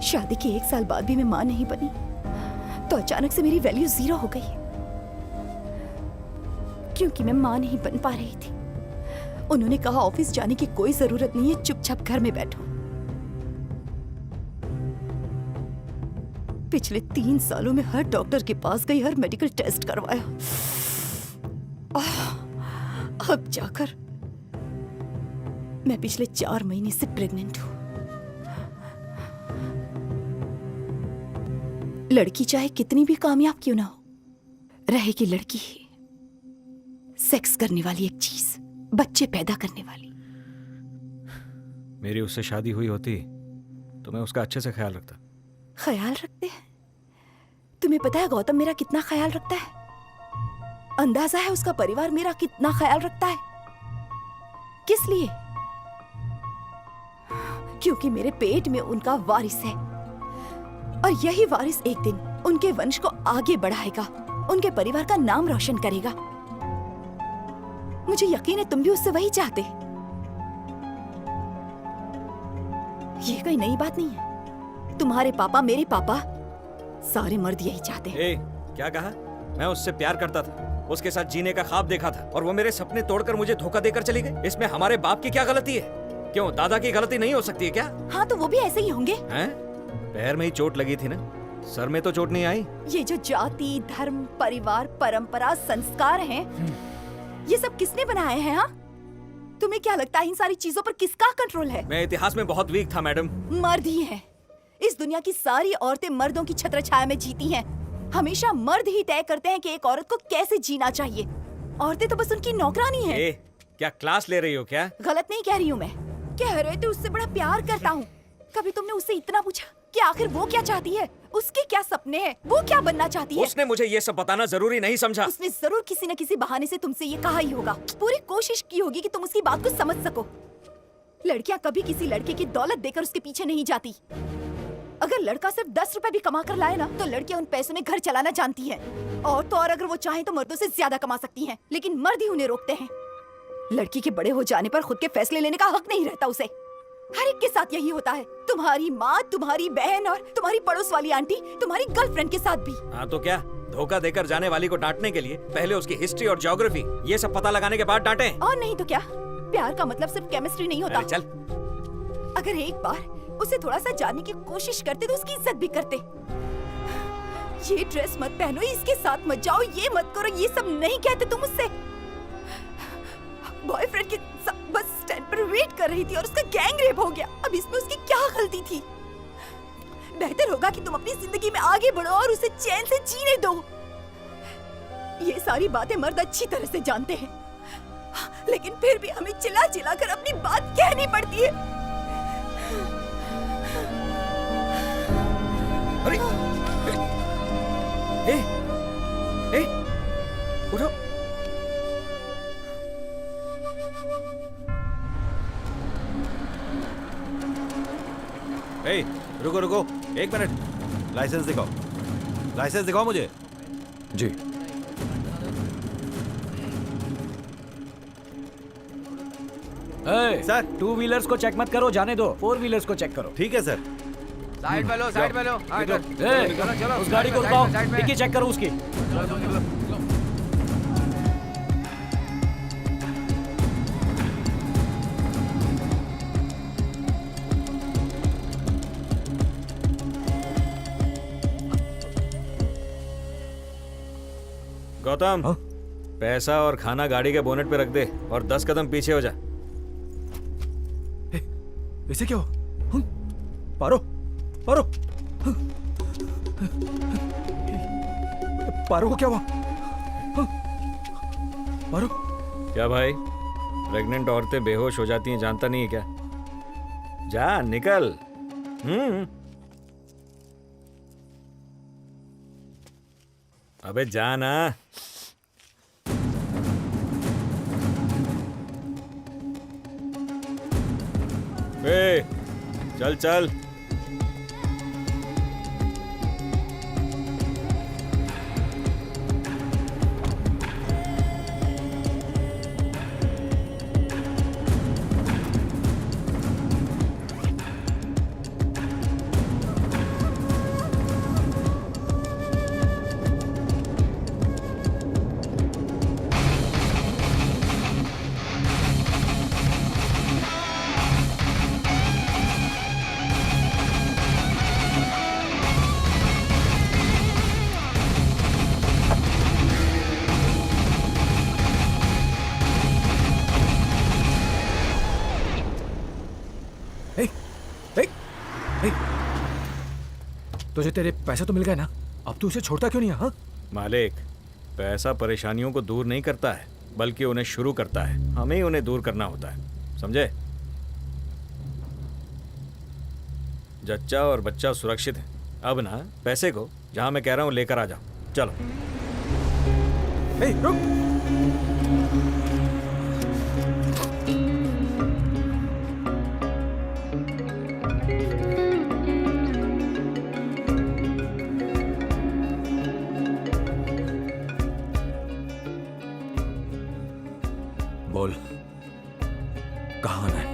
L: शादी के 1 साल बाद भी मैं मां नहीं बनी तो अचानक से मेरी वैल्यू 0 हो गई, क्योंकि मैं मां नहीं बन पा रही थी। उन्होंने कहा ऑफिस जाने की कोई जरूरत नहीं है, चुपचाप घर में बैठो। पिछले 3 सालों में हर डॉक्टर के पास गई, हर मेडिकल टेस्ट करवाया। अब जाकर मैं पिछले 4 महीने से प्रेग्नेंट हूं। लड़की चाहे कितनी भी कामयाब क्यों ना हो, रहेगी लड़की ही। सेक्स करने वाली एक चीज, बच्चे पैदा करने वाली।
J: मेरी उससे शादी हुई होती तो मैं उसका अच्छे से ख्याल रखता।
L: ख्याल रखते हैं? तुम्हें पता है गौतम मेरा कितना ख्याल रखता है? अंदाजा है उसका परिवार मेरा कितना ख्याल रखता है? किस लिए? क्योंकि मेरे पेट में उनका वारिस है, और यही वारिस एक दिन उनके वंश को आगे बढ़ाएगा, उनके परिवार का नाम रोशन करेगा। मुझे यकीन है तुम भी उससे वही चाहते। ये कोई नई बात नहीं है। तुम्हारे पापा, मेरे पापा, सारे मर्द यही चाहते हैं।
J: क्या कहा? मैं उससे प्यार करता था, उसके साथ जीने का ख्वाब देखा था, और वो मेरे सपने तोड़कर मुझे धोखा देकर चली गई। इसमें हमारे बाप की क्या गलती है? क्यों, दादा की गलती नहीं हो सकती है क्या?
L: हाँ, तो वो भी ऐसे ही होंगे।
J: हैं? पैर में ही चोट लगी थी ना, सर में तो चोट नहीं आई।
L: ये जो जाति, धर्म, परिवार, परंपरा, संस्कार हैं, ये सब किसने बनाए हैं? हाँ, तुम्हें क्या लगता है इन सारी चीजों पर किसका कंट्रोल है?
J: मैं इतिहास में बहुत वीक था मैडम।
L: मर्द ही है। इस दुनिया की सारी औरतें मर्दों की छत्रछाया में जीती हैं। हमेशा मर्द ही तय करते हैं कि एक औरत को कैसे जीना चाहिए। औरतें तो बस उनकी नौकरानी हैं।
J: क्या क्लास ले रही हो क्या?
L: गलत नहीं कह रही हूँ मैं, कह रहे थे उससे बड़ा प्यार करता हूँ। कभी तुमने उससे इतना पूछा कि आखिर वो क्या चाहती है, उसके क्या सपने हैं, वो क्या बनना चाहती है?
J: उसने मुझे ये सब बताना जरूरी नहीं समझा।
L: उसने जरूर किसी न किसी बहाने से तुमसे ये कहा ही होगा। पूरी कोशिश की होगी कि तुम उसकी बात को समझ सको। लड़कियां कभी किसी लड़के की दौलत देकर उसके पीछे नहीं जाती। अगर लड़का सिर्फ 10 रुपए भी कमा कर लाए ना, तो लड़कियां उन पैसों में घर चलाना जानती हैं। और तो और अगर वो चाहे तो मर्दों से ज्यादा कमा सकती हैं, लेकिन मर्द ही उन्हें रोकते हैं। लड़की के बड़े हो जाने पर खुद के फैसले लेने का हक नहीं रहता उसे। हर एक के साथ यही होता है। तुम्हारी माँ, तुम्हारी बहन और तुम्हारी पड़ोस वाली आंटी, तुम्हारी गर्लफ्रेंड के साथ भी।
J: हाँ तो क्या, धोखा देकर जाने वाली को डांटने के लिए पहले उसकी हिस्ट्री और ज्योग्राफी ये सब पता लगाने के बाद डांटे?
L: और नहीं तो क्या, प्यार का मतलब सिर्फ केमिस्ट्री नहीं होता।
J: चल,
L: अगर एक बार उसे थोड़ा सा जानने की कोशिश करते तो उसकी इज्जत भी करते। ये ड्रेस मत पहनो, इसके साथ मत जाओ, ये मत करो, ये सब नहीं कहते तुम उससे। बॉयफ्रेंड के बस स्टैंड पर वेट कर रही थी और उसका गैंग रेप हो गया। अब इसमें उसकी क्या गलती थी? बेहतर होगा कि तुम अपनी जिंदगी में आगे बढ़ो और उसे चैन से जीने दो। ये सारी बातें मर्द अच्छी तरह से जानते हैं, लेकिन फिर भी हमें चिल्ला चिल्ला कर अपनी बात कहनी पड़ती है।
J: अरे, उठो।
P: रुको रुको, 1 मिनट। लाइसेंस दिखाओ, लाइसेंस दिखाओ मुझे।
K: जी।
N: सर, 2 व्हीलर्स को चेक मत करो, जाने दो। 4 व्हीलर्स को चेक करो।
P: ठीक है सर।
M: साइड में लो, साइड में लो।
N: उस गाड़ी को रुकाओ, डिक्की चेक करो उसकी।
J: गौतम, पैसा और खाना गाड़ी के बोनेट पे रख दे और 10 कदम पीछे हो जा।
D: इसे क्या हो? पारो, पारो, पारो को क्या हुआ? पारो,
J: क्या भाई, प्रेग्नेंट औरतें बेहोश हो जाती हैं, जानता नहीं है क्या? जा निकल। अबे जा ना। चल चल।
D: तुझे तेरे पैसे तो मिल गए ना, अब तू उसे छोड़ता क्यों नहीं है? हाँ?
J: मालिक, पैसा परेशानियों को दूर नहीं करता है, बल्कि उन्हें शुरू करता है। हमें ही उन्हें दूर करना होता है, समझे? जच्चा और बच्चा सुरक्षित है। अब ना पैसे को जहां मैं कह रहा हूं लेकर आ जाओ। चलो।
D: रुक।
K: कहाँ आना है?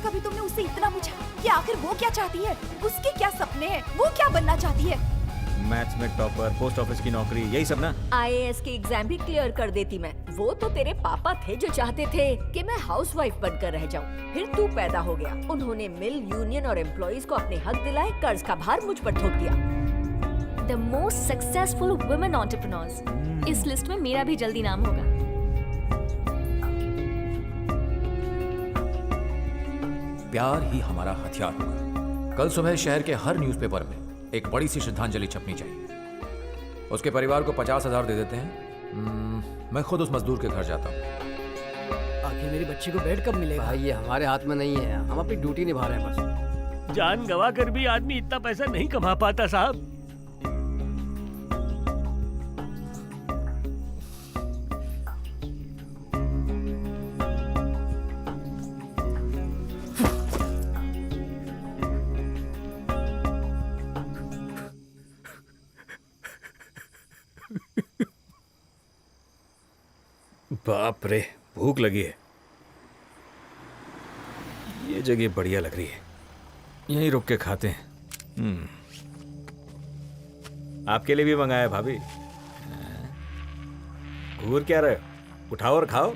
L: कभी तुमने उससे इतना पूछा कि आखिर वो क्या चाहती है, उसके क्या सपने हैं, वो क्या बनना चाहती है?
J: मैथ्स में टॉपर, पोस्ट ऑफिस की नौकरी, यही सब ना।
Q: IAS की एग्जाम भी क्लियर कर देती मैं। वो तो तेरे पापा थे जो चाहते थे कि मैं हाउसवाइफ बनकर रह जाऊं। फिर तू पैदा हो गया। उन्होंने मिल, यूनियन और एम्प्लॉइज को अपने हक दिलाए, कर्ज का भार मुझ पर थोप दिया।
B: The most successful women entrepreneurs. इस लिस्ट में मेरा भी जल्दी नाम होगा।
K: प्यार ही हमारा हथियार होगा। कल सुबह शहर के हर न्यूज़पेपर में एक बड़ी सी श्रद्धांजलि छपनी चाहिए। उसके परिवार को 50,000 दे देते हैं। मैं खुद उस मजदूर के घर जाता हूँ।
I: आखिर मेरी बच्ची को बेड कब मिलेगा?
F: भाई ये हमारे हाथ में नहीं है, हम अपनी ड्यूटी निभा रहे हैं बस।
H: जान गवा कर भी आदमी इतना पैसा नहीं कमा पाता साहब।
J: बाप रे, भूख लगी है। ये जगह बढ़िया लग रही है, यहीं रुक के खाते हैं। आपके लिए भी मंगाया भाभी। घूर क्या रहे हो, उठाओ और खाओ।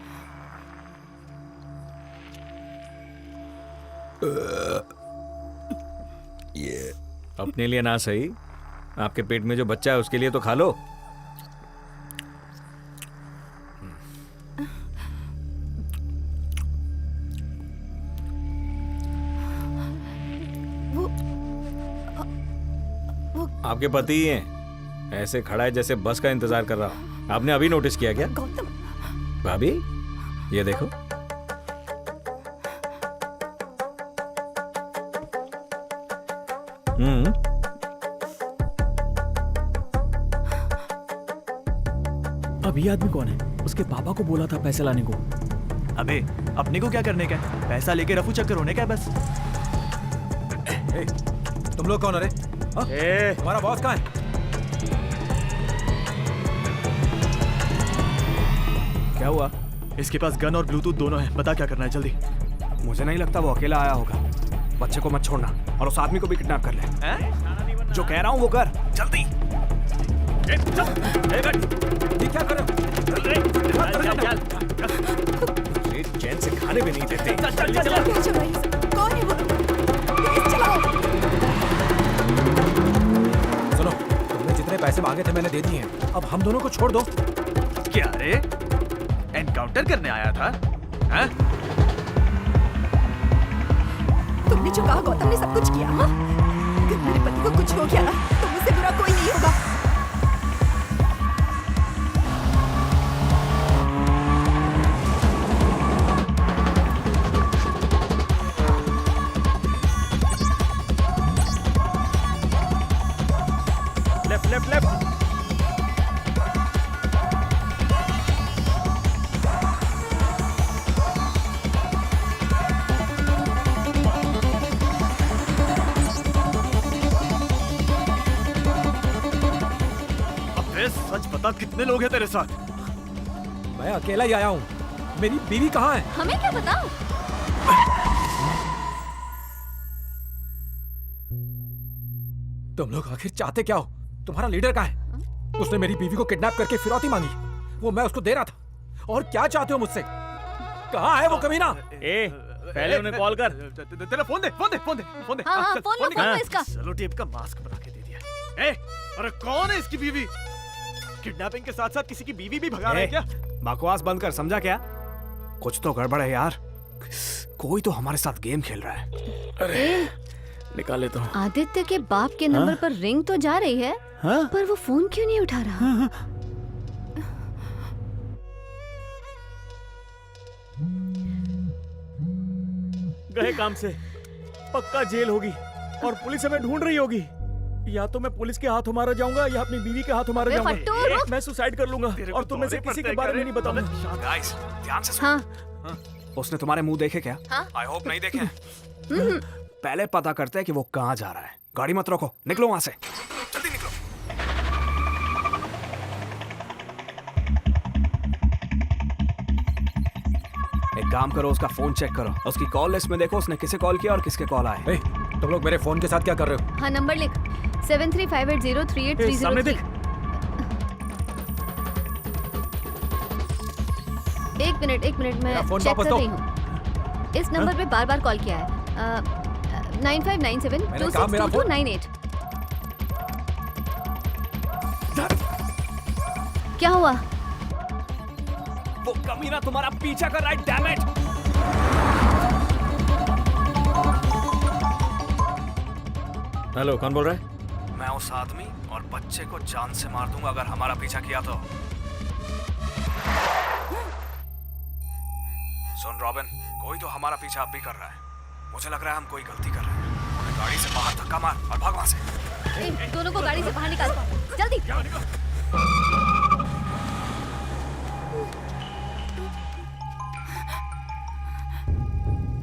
J: ये अपने लिए ना सही, आपके पेट में जो बच्चा है उसके लिए तो खा लो। आपके पति ही हैं, ऐसे खड़ा है जैसे बस का इंतजार कर रहा हो। आपने अभी नोटिस किया क्या?
L: गौतम,
J: भाभी ये देखो।
O: अब ये आदमी कौन है? उसके पापा को बोला था पैसे लाने को।
D: अबे अपने को क्या करने का है? पैसा लेके रफू चक्कर होने का है बस।
P: तुम लोग कौन? अरे हमारा बॉस कहाँ है?
D: क्या हुआ? इसके पास गन और ब्लूटूथ दोनों है। बता क्या करना है जल्दी।
E: मुझे नहीं लगता वो अकेला आया होगा। बच्चे को मत छोड़ना और उस आदमी को भी किडनैप कर ले। जो कह रहा हूँ वो कर जल्दी।
J: क्या कर रहे हो? चैन से खाने भी नहीं देते।
L: कौन है वो?
K: सुनो, तुमने जितने पैसे मांगे थे मैंने दे दिए हैं। अब हम दोनों को छोड़ दो।
D: क्या रे? एनकाउंटर करने आया था? हाँ?
L: तुमने जो कहा गौतम ने सब कुछ किया। हाँ? अगर मेरे पति को कुछ हो गया ना तो मुझसे बुरा कोई नहीं होगा।
J: लेफ्ट।
D: अबे सच बता, कितने लोग हैं तेरे साथ?
K: मैं अकेला ही आया हूँ। मेरी बीवी कहाँ है?
B: हमें क्या पता?
K: तुम लोग आखिर चाहते क्या हो? तुम्हारा लीडर कहाँ है? उसने मेरी बीवी को किडनैप करके फिरौती मांगी, वो मैं उसको दे रहा था। और क्या चाहते हो मुझसे? कहाँ है वो कमीना?
O: पहले उन्हें कॉल कर।
P: तेरा फोन दे, फोन दे, फोन दे, फोन दे।
B: हाँ, फोन लो, फोन लो इसका।
P: चलो टेप का मास्क बना के दे दिया। अरे कौन है इसकी बीवी? किडनैपिंग के साथ साथ किसी की बीवी भी भगा रहा है क्या?
E: बकवास बंद कर, समझा क्या? कुछ तो गड़बड़ है यार, कोई तो हमारे साथ गेम खेल रहा है।
O: अरे निकाल लेता हूँ।
B: आदित्य के बाप के नंबर पर रिंग तो जा रही है, पर वो फोन क्यों नहीं उठा रहा?
O: गए काम से, पक्का जेल होगी और पुलिस हमें ढूंढ रही होगी। या तो मैं पुलिस के हाथों मारा जाऊंगा या अपनी बीवी के हाथों मारा जाऊंगा। मैं सुसाइड कर लूंगा और तुम में से किसी के बारे में नहीं बताऊंगा।
E: गाइस, ध्यान से सुनो। उसने तुम्हारे मुंह देखे क्या? आई होप नहीं देखे। पहले पता करते हैं कि वो कहाँ जा रहा है। गाड़ी मत रोको, निकलो वहां से, जल्दी निकलो। एक काम करो, उसका फोन चेक करो, उसकी कॉल लिस्ट में देखो उसने किसे कॉल किया और किसके कॉल आए।
K: तुम लोग मेरे फोन के साथ क्या कर रहे हो?
B: हाँ, नंबर लिख 7358038303।
O: सामने देख।
B: एक मिनट मैं
K: फोन
B: चेक
K: वापस
B: कर
K: दो।
B: रही हूँ। इस नंबर पे बार किया है। 9597 262298। क्या हुआ?
E: वो कमीना तुम्हारा पीछा कर रहा है, डैम इट।
J: हेलो, कौन बोल रहा है?
E: मैं उस आदमी और बच्चे को जान से मार दूंगा अगर हमारा पीछा किया तो। सुन रॉबिन, कोई तो हमारा पीछा अब भी कर रहा है। मुझे लग रहा है हम कोई गलती कर रहे हैं। उन्हें गाड़ी से बाहर धक्का मार और भाग वहां से।
B: दोनों को गाड़ी से बाहर निकाल, जल्दी।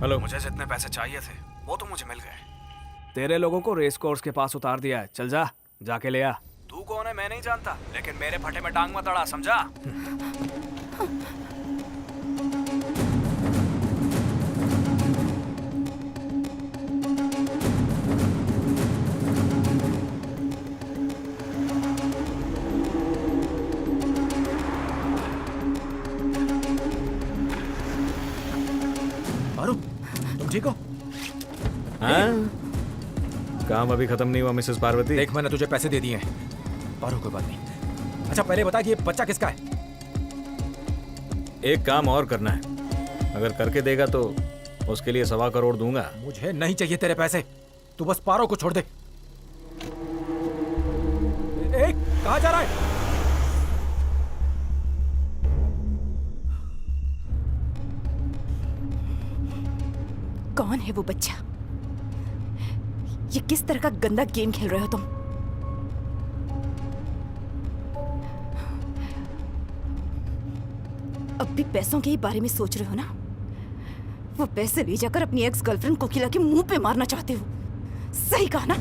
J: हेलो,
E: मुझे जितने पैसे चाहिए थे वो तो मुझे मिल गए। तेरे लोगों को रेस कोर्स के पास उतार दिया है। चल जा, जाके ले आ। तू कौन है मैं नहीं जानता, लेकिन मेरे फटे में टांग मत अड़ा, समझा?
K: पारो, तुम ठीक हो?
J: हाँ? काम अभी खत्म नहीं हुआ मिसेस पार्वती।
K: देख, मैंने तुझे पैसे दे दिए हैं। पारो, कोई बात नहीं। अच्छा पहले बता कि ये बच्चा किसका है?
J: एक काम और करना है, अगर करके देगा तो उसके लिए 1.25 करोड़ दूंगा।
K: मुझे नहीं चाहिए तेरे पैसे, तू बस पारो को छोड़ दे। कहाँ जा रहा है?
L: कौन है वो बच्चा? ये किस तरह का गंदा गेम खेल रहे हो तुम? अब भी पैसों के ही बारे में सोच रहे हो ना? वो पैसे ले जाकर अपनी एक्स गर्लफ्रेंड कोकिला के मुंह पे मारना चाहते हो। सही कहा ना?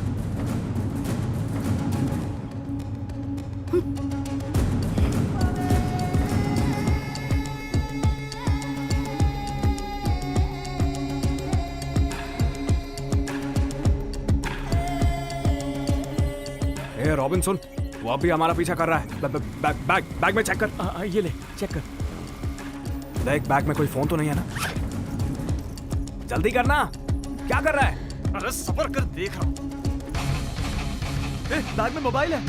E: ए रॉबिन सुन, वो अब भी हमारा पीछा कर रहा है। बैग में चेक कर।
O: ये ले, चेक कर।
E: देख, बैग में कोई फोन तो नहीं है ना? जल्दी करना, क्या कर रहा है?
P: अरे सबर कर, देख रहा हूँ।
O: बैग में मोबाइल है।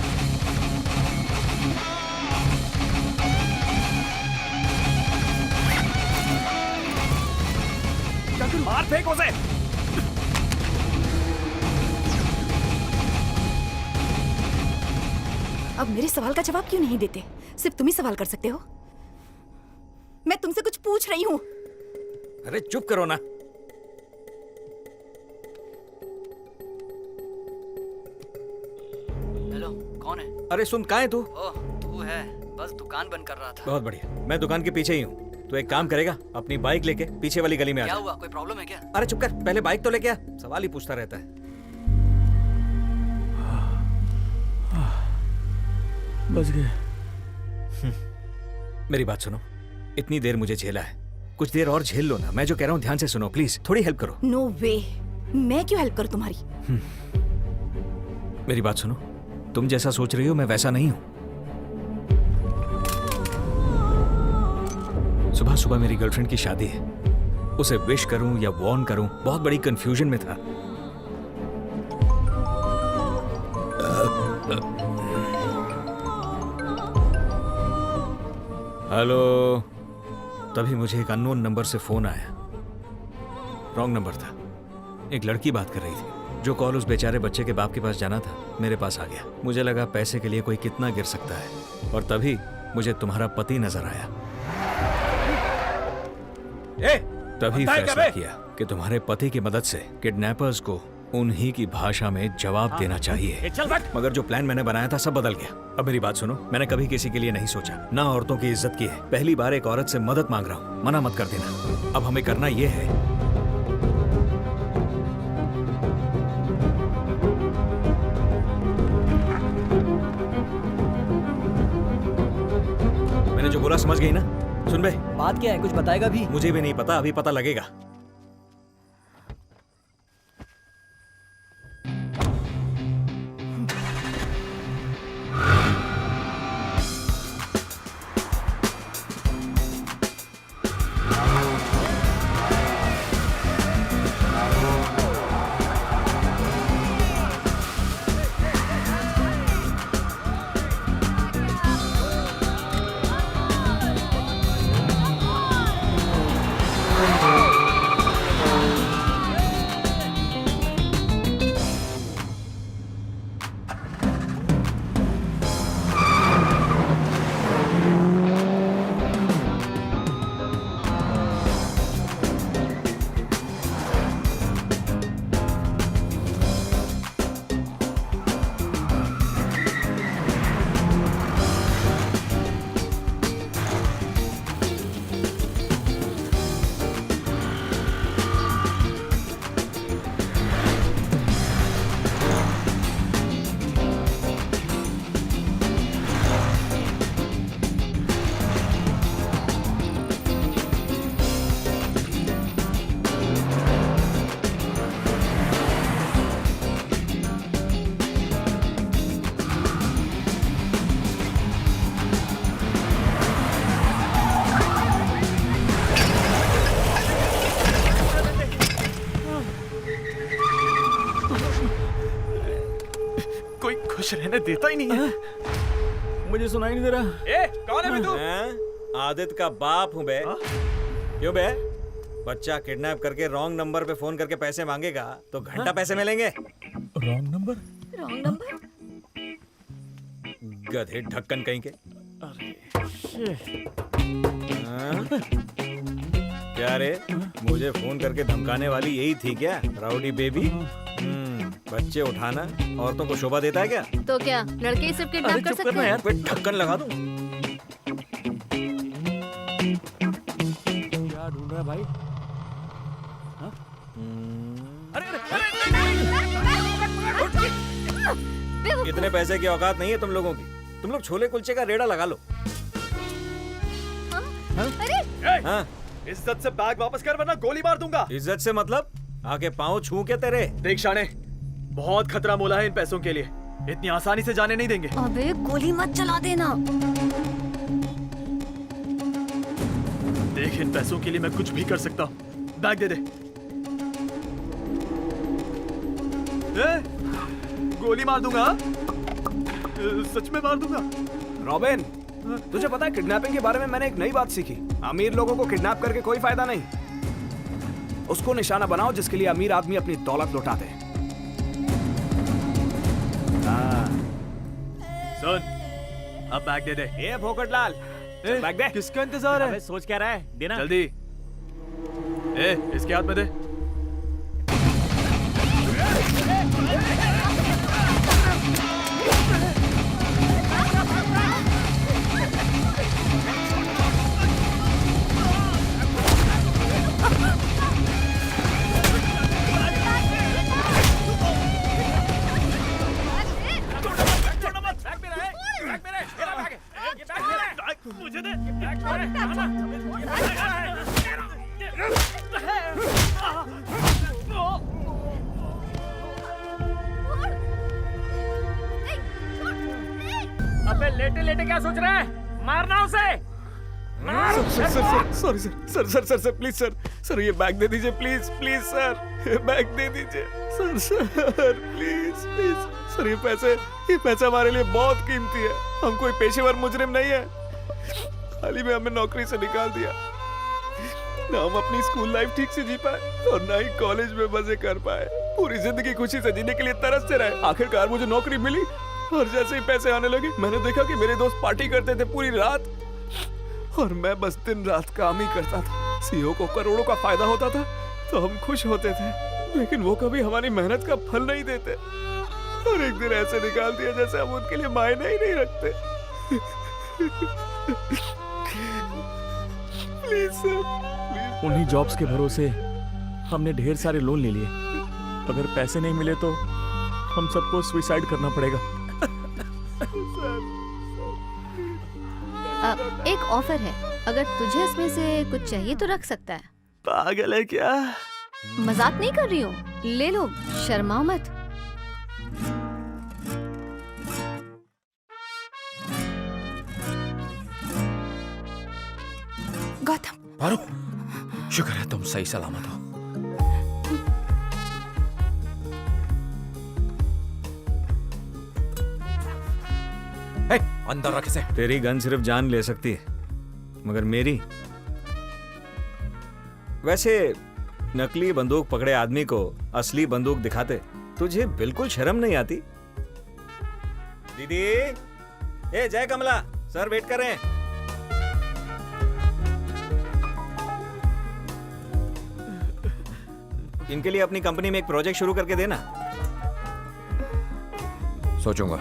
E: मार फेंक उसे।
L: अब मेरे सवाल का जवाब क्यों नहीं देते? सिर्फ तुम ही सवाल कर सकते हो। मैं तुमसे कुछ पूछ रही हूँ।
J: अरे चुप करो ना।
I: हेलो, कौन है?
J: अरे सुन, कहाँ है तू?
I: ओह, तू है। बस दुकान बंद कर रहा था।
J: बहुत बढ़िया, मैं दुकान के पीछे ही हूँ। तो एक काम करेगा, अपनी बाइक लेके पीछे वाली गली में आ
I: क्या
J: जा।
I: हुआ, कोई प्रॉब्लम है क्या?
J: अरे चुप कर, पहले बाइक तो लेके आ। सवाल ही पूछता रहता है।
O: बच गए।
J: मेरी बात सुनो, इतनी देर मुझे झेला है, कुछ देर और झेल लो ना, मैं जो कह रहा हूँ ध्यान से सुनो प्लीज, थोड़ी हेल्प करो।
L: नो वे, मैं क्यों हेल्प करूं तुम्हारी?
J: मेरी बात सुनो, तुम जैसा सोच रही हो मैं वैसा नहीं हूं। सुबह सुबह मेरी गर्लफ्रेंड की शादी है, उसे विश करूं या वॉर्न करूं, बहुत बड़ी कंफ्यूजन में था। हेलो, तभी मुझे एक अननोन नंबर से फोन आया। रॉन्ग नंबर था। एक लड़की बात कर रही थी। जो कॉल उस बेचारे बच्चे के बाप के पास जाना था, मेरे पास आ गया। मुझे लगा पैसे के लिए कोई कितना गिर सकता है, और तभी मुझे तुम्हारा पति नजर आया। तभी फैसला किया कि तुम्हारे पति की मदद से किडनैपर्स को उन्हीं की भाषा में जवाब देना चाहिए। मगर जो प्लान मैंने बनाया था सब बदल गया। अब मेरी बात सुनो, मैंने कभी किसी के लिए नहीं सोचा, ना औरतों की इज्जत की है। पहली बार एक औरत से मदद मांग रहा हूँ, मना मत कर देना। अब हमें करना ये है, मैंने जो बोला समझ गई ना? सुन बे,
I: बात क्या है, कुछ बताएगा भी?
J: मुझे भी नहीं पता, अभी पता लगेगा।
P: खुश रहने देता ही नहीं है।
O: मुझे सुनाई नहीं दे रहा।
P: ए, कौन है बे तू?
J: आदित्य का बाप हूँ बे। क्यों बे? बच्चा किडनैप करके रॉन्ग नंबर पे फोन करके पैसे मांगेगा तो घंटा पैसे मिलेंगे।
O: Wrong number?
L: Wrong number?
J: गधे ढक्कन कहीं के। क्या रे, मुझे फोन करके धमकाने वाली यही थी क्या, राउडी बेबी? बच्चे उठाना औरतों को शोभा देता है क्या?
C: तो क्या लड़के ही सिर्फ किडनैप कर सकते हैं?
J: यार, पे ढक्कन लगा दूं।
O: क्या ढूंढ रहा है भाई?
J: इतने पैसे की औकात नहीं है तुम लोगों की। तुम लोग छोले कुलचे का रेड़ा लगा लो।
P: हाँ? इज्जत से बैग वापस कर वरना गोली मार दूंगा।
J: इज्जत से मतलब? आके पाँव छू के तेरे।
P: देख शाने, बहुत खतरा मोला है इन पैसों के लिए, इतनी आसानी से जाने नहीं देंगे।
L: अबे गोली मत चला देना।
P: देख, इन पैसों के लिए मैं कुछ भी कर सकता हूँ। बैग दे दे। गोली मार दूंगा, सच में मार दूंगा।
E: रॉबिन, तुझे पता है किडनैपिंग के बारे में मैंने एक नई बात सीखी। अमीर लोगों को किडनैप करके कोई फायदा नहीं। उसको निशाना बनाओ जिसके लिए अमीर आदमी अपनी दौलत लुटा दे।
P: सुन, अब बैग दे दे।
E: ए भोकटलाल, बैग दे।
P: किसका इंतजार है?
O: अबे सोच क्या रहा है, देना
P: जल्दी। इसके हाथ में दे। मुझे दे।
H: अबे लेटे लेटे क्या सोच रहा है? मारना उसे।
O: सॉरी सर प्लीज सर ये बैग दे दीजिए प्लीज सर, ये बैग दे दीजिए सर प्लीज सर, ये पैसे हमारे लिए बहुत कीमती है। हम कोई पेशेवर मुजरिम नहीं है। हाल ही में हमें नौकरी से निकाल दिया। ना हम अपनी स्कूल लाइफ ठीक से जी पाए और ना ही कॉलेज में मजे कर पाए। पूरी जिंदगी खुशी से जीने के लिए तरसते रहे। आखिरकार मुझे नौकरी मिली और जैसे ही पैसे आने लगे मैंने देखा कि मेरे दोस्त पार्टी करते थे पूरी रात और मैं बस दिन रात काम ही करता था। सीईओ को करोड़ों का फायदा होता था तो हम खुश होते थे, लेकिन वो कभी हमारी मेहनत का फल नहीं देते और एक दिन ऐसे निकाल दिया जैसे हम उनके लिए मायने ही नहीं रखते। प्लीज सर, उन्हीं जॉब्स के भरोसे हमने ढेर सारे लोन ले लिए। अगर पैसे नहीं मिले तो हम सबको सुसाइड करना पड़ेगा।
C: एक ऑफर है, अगर तुझे इसमें से कुछ चाहिए तो रख सकता है।
O: पागल है क्या?
C: मजाक नहीं कर रही हूँ, ले लो, शर्माओ मत।
L: गौतम,
K: पारो, शुक्र है तुम सही सलामत हो। अंदर रख इसे।
J: तेरी गन सिर्फ जान ले सकती है, मगर मेरी। वैसे नकली बंदूक पकड़े आदमी को असली बंदूक दिखाते तुझे बिल्कुल शर्म नहीं आती? दीदी, ए जय कमला, सर वेट कर रहे हैं। इनके लिए अपनी कंपनी में एक प्रोजेक्ट शुरू करके देना।
K: सोचूंगा।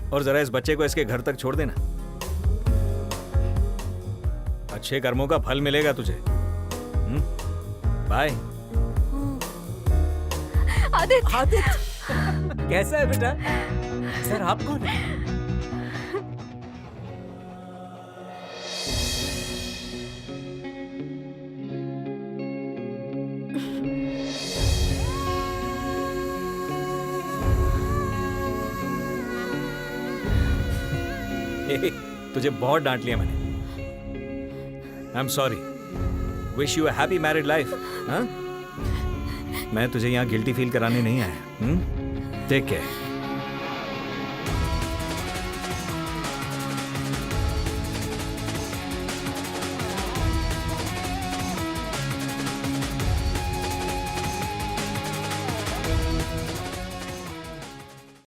J: और जरा इस बच्चे को इसके घर तक छोड़ देना। अच्छे कर्मों का फल मिलेगा तुझे। बाय।
F: आदित्य कैसा है बेटा? सर आप कौन है?
J: तुझे बहुत डांट लिया मैंने। I am sorry. Wish you a happy married life. मैं तुझे यहाँ गिल्टी फील कराने नहीं आया। Take care.